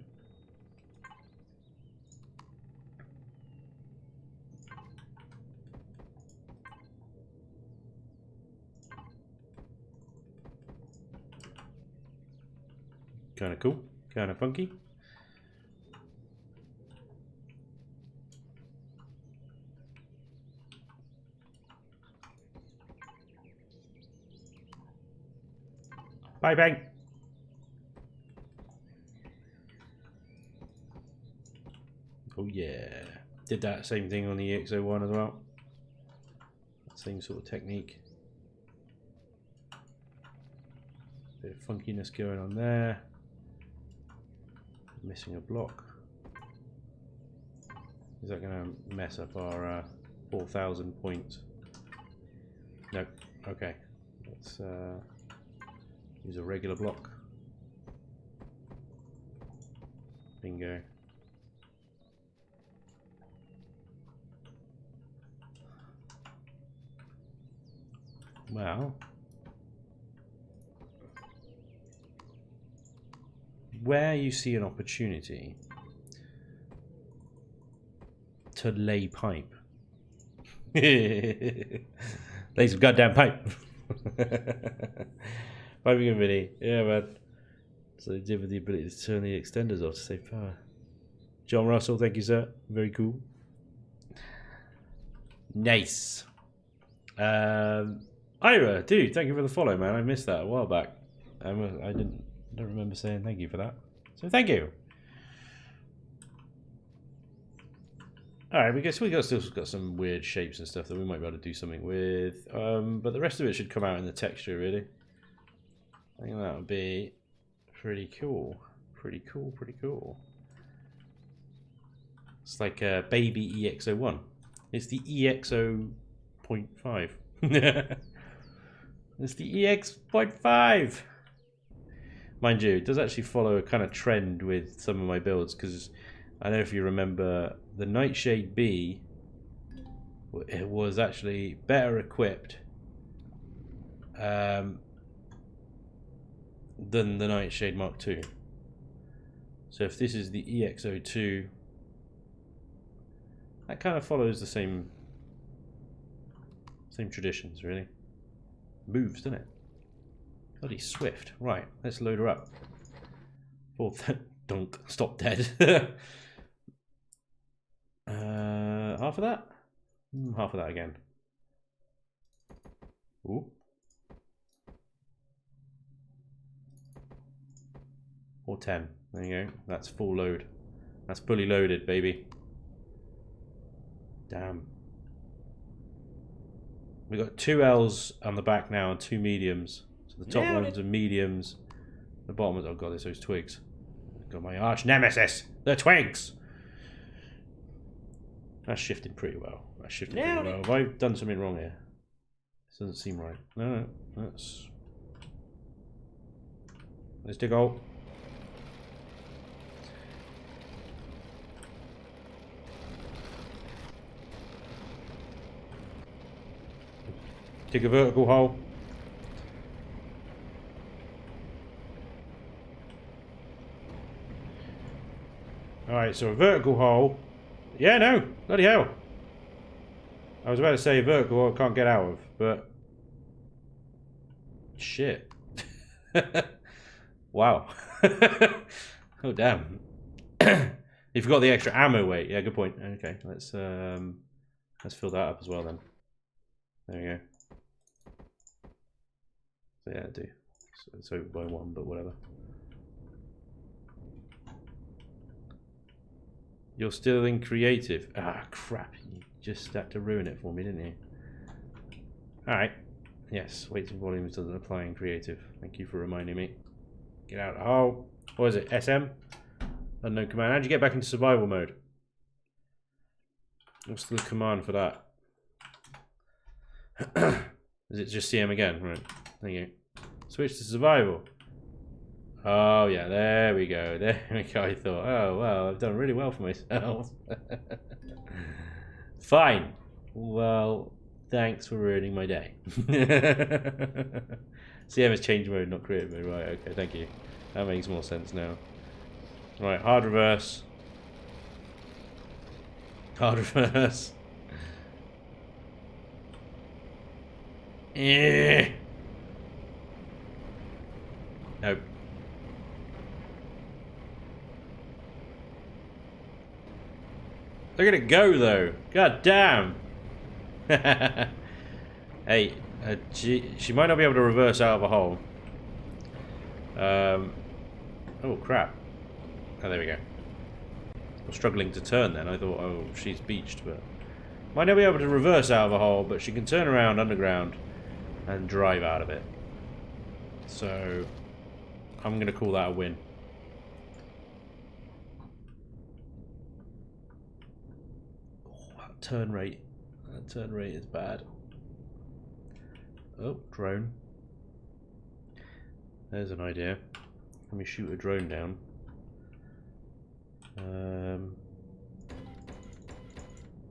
Kind of cool, kind of funky. Bye, bang. Oh yeah, did that same thing on the EX-01 as well. Same sort of technique. Bit of funkiness going on there. Missing a block. Is that going to mess up our 4,000 points? Nope. Okay. Let's use a regular block. Bingo. Well, where you see an opportunity to lay pipe, lay some goddamn pipe. Piping ability, yeah, man. So they did with the ability to turn the extenders off to save power. John Russell, thank you, sir. Very cool. Nice. Ira, dude, thank you for the follow, man. I missed that a while back. I don't remember saying thank you for that. So thank you. Alright, we guess still got some weird shapes and stuff that we might be able to do something with. But the rest of it should come out in the texture, really. I think that would be pretty cool. Pretty cool, pretty cool. It's like a baby EX-01. It's the EX-0.5. It's the EX-0.5. Mind you, it does actually follow a kind of trend with some of my builds, because I don't know if you remember the Nightshade B, it was actually better equipped than the Nightshade Mark II. So if this is the EX-02, that kind of follows the same traditions, really. Moves, doesn't it? Bloody swift. Right, let's load her up. Dunk, stop dead. Half of that? Half of that again. Ooh. Or 10. There you go. That's full load. That's fully loaded, baby. Damn. We've got 2 L's on the back now and 2 mediums. So the top ones are mediums. The bottom ones, oh god, there's those twigs. Got my arch nemesis, the twigs. That's shifted pretty well. That's shifted pretty well. Have I done something wrong here? This doesn't seem right. No, let's dig out. Dig a vertical hole. Alright, so a vertical hole. Yeah, no. Bloody hell. I was about to say a vertical hole I can't get out of, but... Shit. Wow. Oh, damn. You forgot the extra ammo weight. Yeah, good point. Okay, let's fill that up as well then. There we go. So yeah, I do. So it's over by 1, but whatever. You're still in creative. Ah, crap. You just had to ruin it for me, didn't you? Alright. Yes, weights and volumes doesn't apply in creative. Thank you for reminding me. Get out of the hole. What is it? SM? Unknown command. How'd you get back into survival mode? What's the command for that? Is it just CM again? Right. There you go. Switch to survival. Oh, yeah. There we go. There we go. I thought, oh, well, I've done really well for myself. Fine. Well, thanks for ruining my day. CM is change mode, not creative mode. Right, okay, thank you. That makes more sense now. Right, hard reverse. Hard reverse. Eh. Nope. Look at it go, though. God damn. Hey, she might not be able to reverse out of a hole. Oh, crap. Oh, there we go. I was struggling to turn then. I thought, oh, she's beached, but... Might not be able to reverse out of a hole, but she can turn around underground and drive out of it. So, I'm going to call that a win. Oh, that turn rate. That turn rate is bad. Oh, drone. There's an idea. Let me shoot a drone down.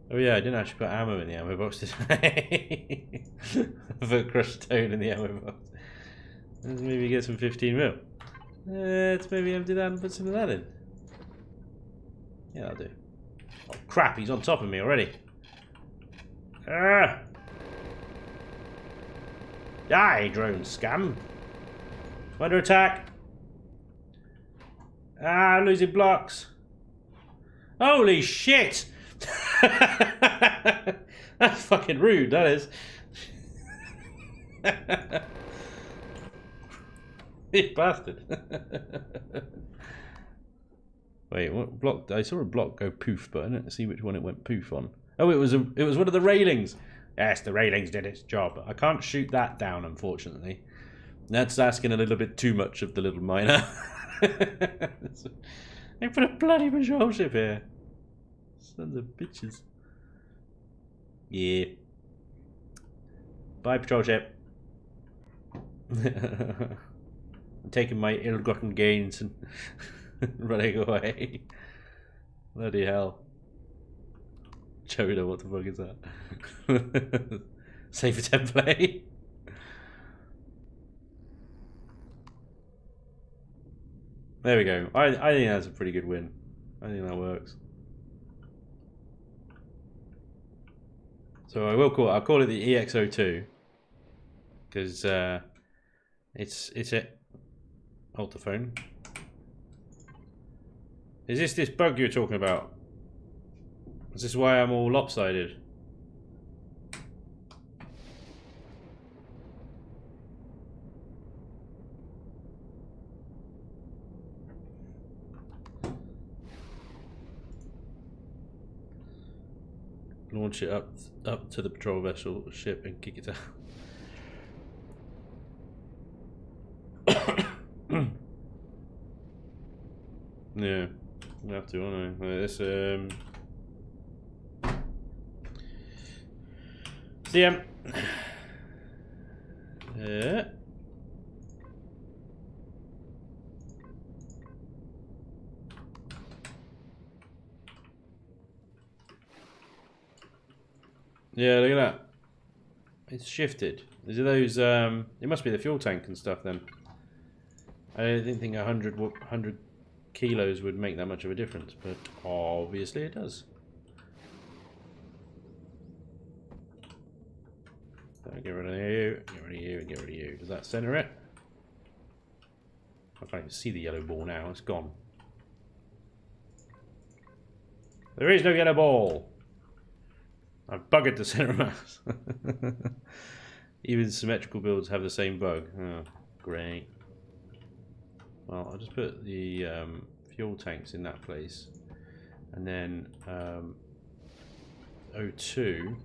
Oh yeah, I didn't actually put ammo in the ammo box, did I? I put crushed stone in the ammo box. Let's maybe get some 15mm. Let's maybe empty that and put some of that in. Yeah, I'll do. Oh crap, he's on top of me already. Ah! Die, drone scam! Under attack! Ah, losing blocks! Holy shit! That's fucking rude, that is. You bastard. Wait, what block? I saw a block go poof, but I didn't see which one it went poof on. Oh, it was one of the railings. Yes, the railings did its job. I can't shoot that down, unfortunately. That's asking a little bit too much of the little miner. They put a bloody patrol ship here. Sons of bitches. Yeah. Bye, patrol ship. I'm taking my ill-gotten gains and running away. Bloody hell. Choda, what the fuck is that? Save a template. There we go. I think that's a pretty good win. I think that works. So I'll call it the EX02 because it's a ultraphone. Is this bug you're talking about? Is this why I'm all lopsided? Launch it up to the patrol vessel ship and kick it out. Yeah, I have to, won't I? This CM. Yeah. Yeah, look at that. It's shifted. Is it those, it must be the fuel tank and stuff then. I didn't think 100 kilos would make that much of a difference, but obviously it does. So get rid of you, get rid of you, and get rid of you. Does that center it? I can't even see the yellow ball now, it's gone. There is no yellow ball! I've buggered the center mass. Even symmetrical builds have the same bug. Oh, great. Well, I'll just put the fuel tanks in that place. And then O2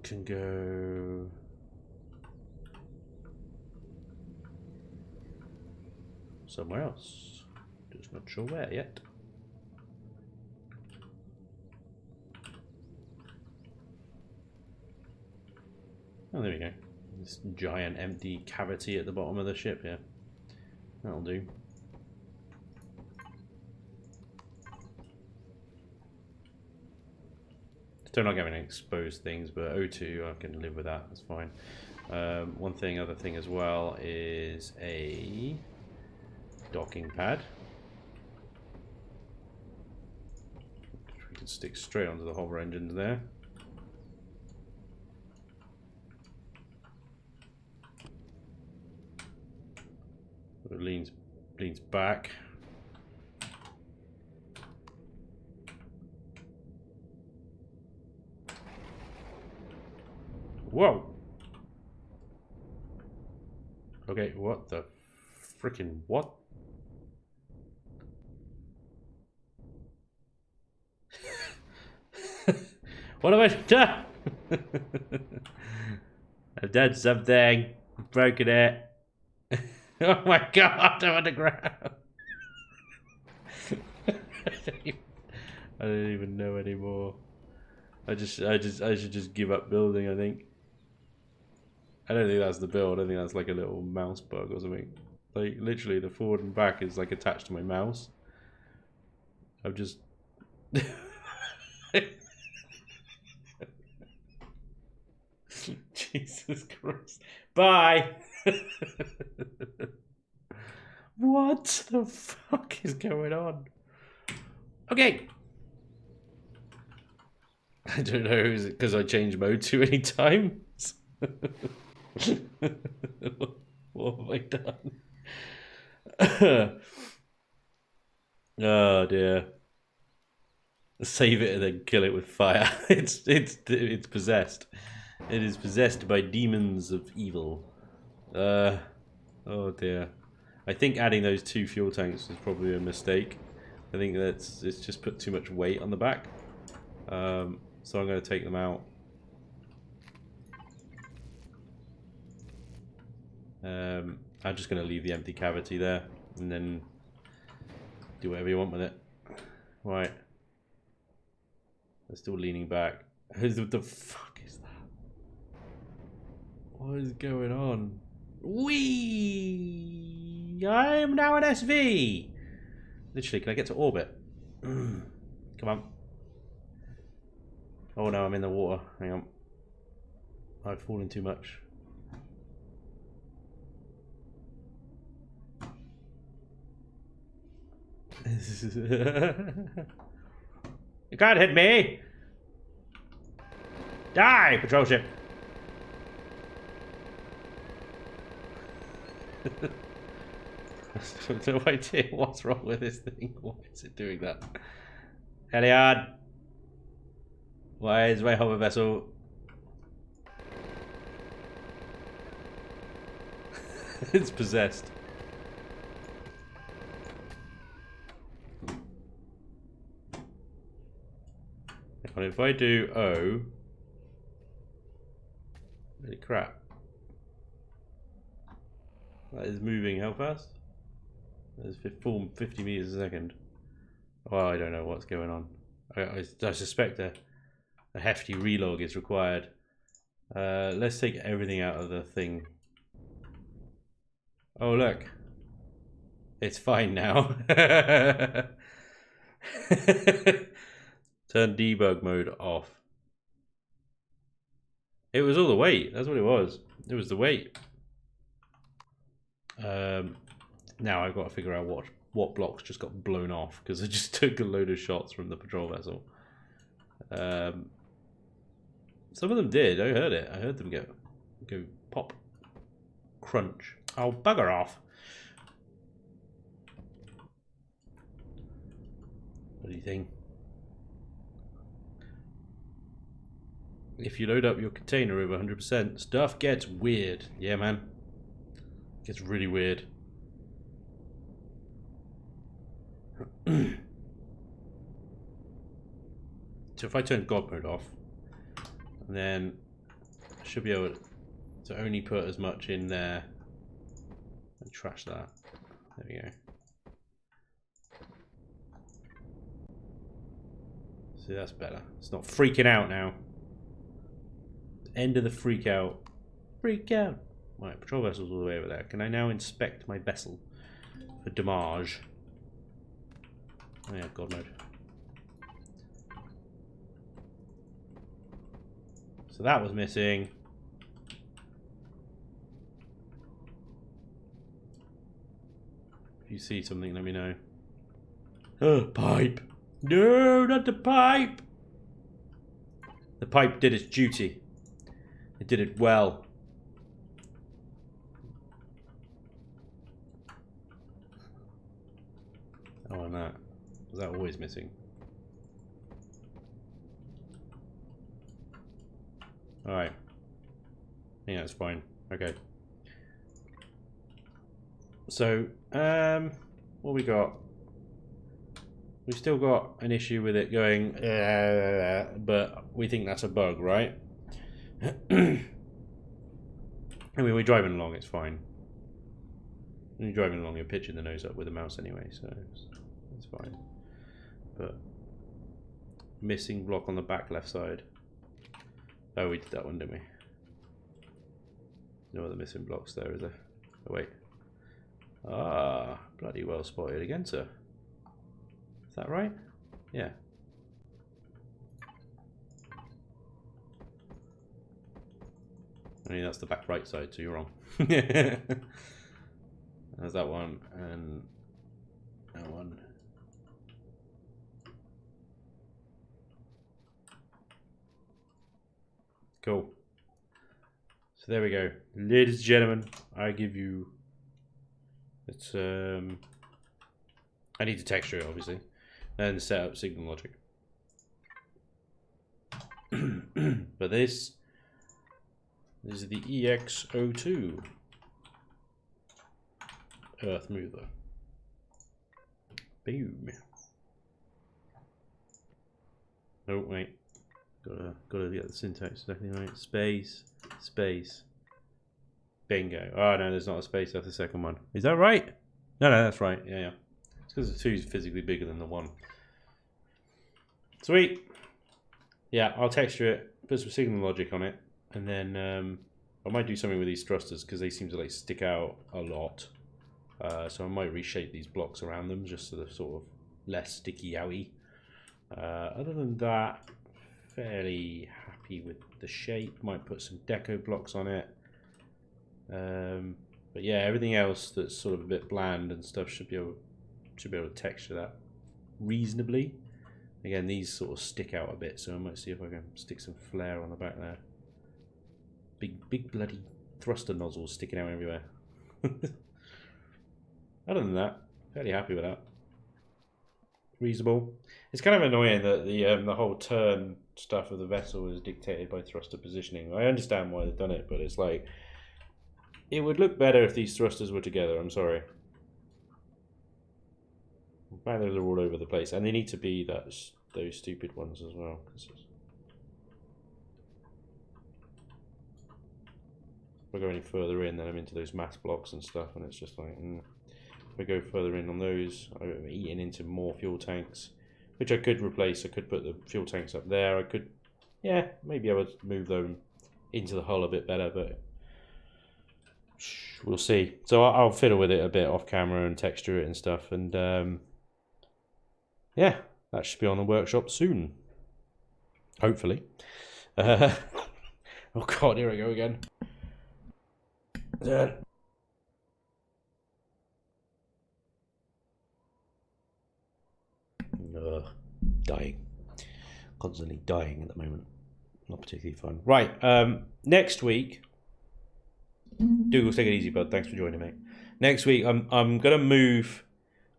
can go... somewhere else. Just not sure where yet. Oh, there we go. This giant empty cavity at the bottom of the ship here. That'll do. Still not getting exposed things, but O2 I can live with that. That's fine. Other thing as well is a docking pad. We can stick straight onto the hover engines there. It leans back. Whoa. Okay, what the frickin' what? What have I done? I've done something. I've broken it. Oh my god, I'm underground. I don't even know anymore. I should just give up building, I think. I don't think that's the build. I think that's like a little mouse bug or something. Like literally the forward and back is like attached to my mouse. I've just Jesus Christ. Bye. What the fuck is going on? Okay. I don't know, is it because I changed mode too many times? What have I done? Oh dear. Save it and then kill it with fire. It's possessed. It is possessed by demons of evil. Oh dear. I think adding those 2 fuel tanks was probably a mistake. I think it's just put too much weight on the back. So I'm going to take them out. I'm just going to leave the empty cavity there and then do whatever you want with it. Right. They're still leaning back. What the fuck is that? What is going on? Whee! I'm now an SV! Literally, can I get to orbit? Come on. Oh no, I'm in the water. Hang on. I've fallen too much. You can't hit me! Die, patrol ship! I have no idea what's wrong with this thing. Why is it doing that? Heliard! Why is my hover vessel? It's possessed. And if I do O, holy crap. That is moving how fast? It's full 50 meters a second. Well, I don't know what's going on. I suspect a hefty relog is required. Let's take everything out of the thing. Oh look, it's fine now. Turn debug mode off. It was all the weight. That's what it was. It was the weight. Now I've got to figure out what blocks just got blown off because I just took a load of shots from the patrol vessel. Some of them did. I heard it. I heard them go pop, crunch. Oh, bugger off! What do you think? If you load up your container over 100%, stuff gets weird. Yeah, man. It gets really weird. So if I turn God mode off, then I should be able to only put as much in there. And trash that. There we go. See, that's better. It's not freaking out now. End of the freak out. Freak out. Right, patrol vessel's all the way over there. Can I now inspect my vessel for damage? Oh yeah, God mode. So that was missing. If you see something, let me know. Oh, pipe. No, not the pipe. The pipe did its duty. It did it well. Oh, and that. Was that always missing? Alright. Yeah, that's fine. Okay. So, what we got? We've still got an issue with it going, but we think that's a bug, right? I mean, we're driving along, it's fine. When you're driving along, you're pitching the nose up with the mouse anyway, so it's fine. But, missing block on the back left side. Oh, we did that one, didn't we? No other missing blocks there, is there? Oh, wait. Ah, bloody well spotted again, sir. Is that right? Yeah. I mean, that's the back right side, so you're wrong. There's that one, and that one. Cool. So there we go. Ladies and gentlemen, I give you... It's, I need to texture it, obviously. And set up signal logic. But this is the EX02 Earth Mover. Boom. Oh, wait. Gotta get the syntax exactly right. Space, space. Bingo. Oh no, there's not a space after the second one. Is that right? No, that's right. Yeah. It's because the 2 is physically bigger than the 1. Sweet. Yeah, I'll texture it, put some signal logic on it, and then I might do something with these thrusters because they seem to like stick out a lot. So I might reshape these blocks around them just so they're sort of less sticky owie. Other than that, fairly happy with the shape. Might put some deco blocks on it. But yeah, everything else that's sort of a bit bland and stuff should be able to texture that reasonably. Again, these sort of stick out a bit, so I might see if I can stick some flare on the back there. Big bloody thruster nozzles sticking out everywhere. Other than that, fairly happy with that. Reasonable. It's kind of annoying that the whole turn stuff of the vessel is dictated by thruster positioning. I understand why they've done it, but it's like it would look better if these thrusters were together. I'm sorry. In fact, they're all over the place, and they need to be those stupid ones as well. If I go any further in, then I'm into those mass blocks and stuff, and it's just like, if I go further in on those, I'm eating into more fuel tanks, which I could replace. I could put the fuel tanks up there. I could, yeah, maybe I would move them into the hull a bit better, but we'll see. So I'll fiddle with it a bit off camera and texture it and stuff, and yeah, that should be on the workshop soon, hopefully. Oh god, here I go again. Ugh, dying. Constantly dying at the moment. Not particularly fun. Right, next week... Douglas, take it easy, bud. Thanks for joining me. Next week, I'm going to move...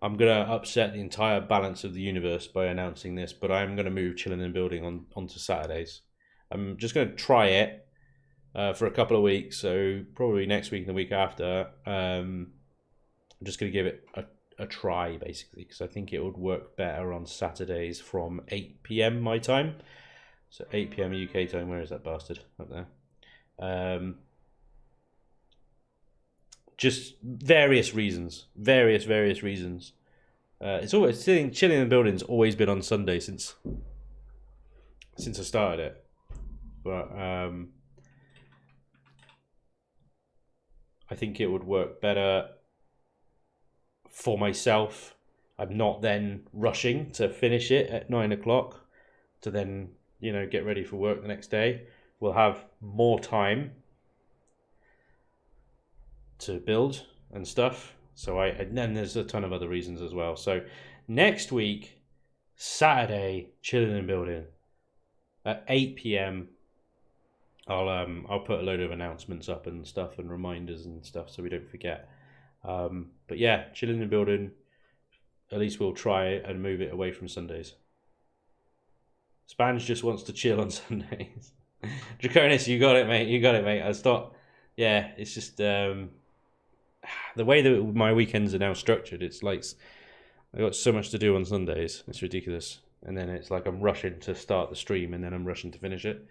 I'm going to upset the entire balance of the universe by announcing this, but I'm going to move Chillin Buildin onto Saturdays. I'm just going to try it for a couple of weeks, so probably next week and the week after. I'm just going to give it a try, basically, because I think it would work better on Saturdays from 8 p.m. my time. So 8 p.m. UK time. Where is that bastard? Up there. Just various reasons. Various reasons. It's always Chillin Buildin's always been on Sunday since I started it. But I think it would work better for myself. I'm not then rushing to finish it at 9 o'clock to then, get ready for work the next day. We'll have more time to build and stuff. So and then there's a ton of other reasons as well. So next week, Saturday, Chillin Buildin at 8 p.m. I'll put a load of announcements up and stuff and reminders and stuff so we don't forget. But yeah, Chillin Buildin. At least we'll try it and move it away from Sundays. Spanj just wants to chill on Sundays. Draconis, you got it, mate. You got it, mate. I thought, yeah, it's just the way that my weekends are now structured. It's like I got so much to do on Sundays. It's ridiculous. And then it's like I'm rushing to start the stream and then I'm rushing to finish it.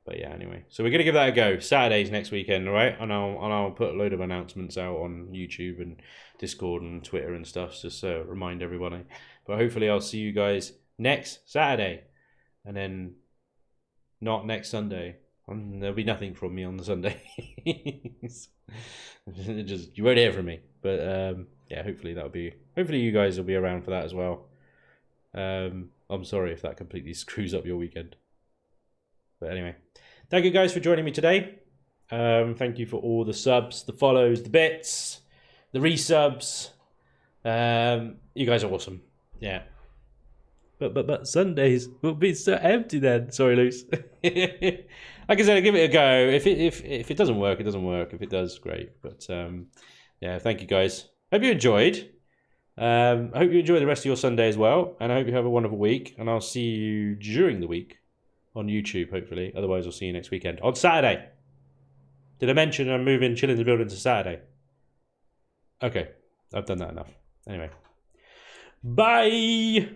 But yeah, anyway. So we're gonna give that a go. Saturdays next weekend, all right? And I'll put a load of announcements out on YouTube and Discord and Twitter and stuff, just to remind everybody. But hopefully I'll see you guys next Saturday, and then not next Sunday. There'll be nothing from me on the Sunday. Just you won't hear from me. But yeah, hopefully you guys will be around for that as well. I'm sorry if that completely screws up your weekend. But anyway, thank you guys for joining me today. Thank you for all the subs, the follows, the bits, the resubs. You guys are awesome. Yeah. But Sundays will be so empty then. Sorry, Luce. Like I said, I'll give it a go. If it doesn't work, it doesn't work. If it does, great. But yeah, thank you guys. Hope you enjoyed. I hope you enjoy the rest of your Sunday as well. And I hope you have a wonderful week. And I'll see you during the week on YouTube, hopefully. Otherwise, I'll see you next weekend. On Saturday. Did I mention I'm moving Chillin Buildin to Saturday? Okay. I've done that enough. Anyway. Bye!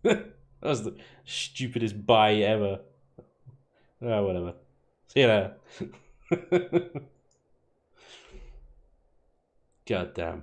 That was the stupidest bye ever. Oh, whatever. See you later. God damn.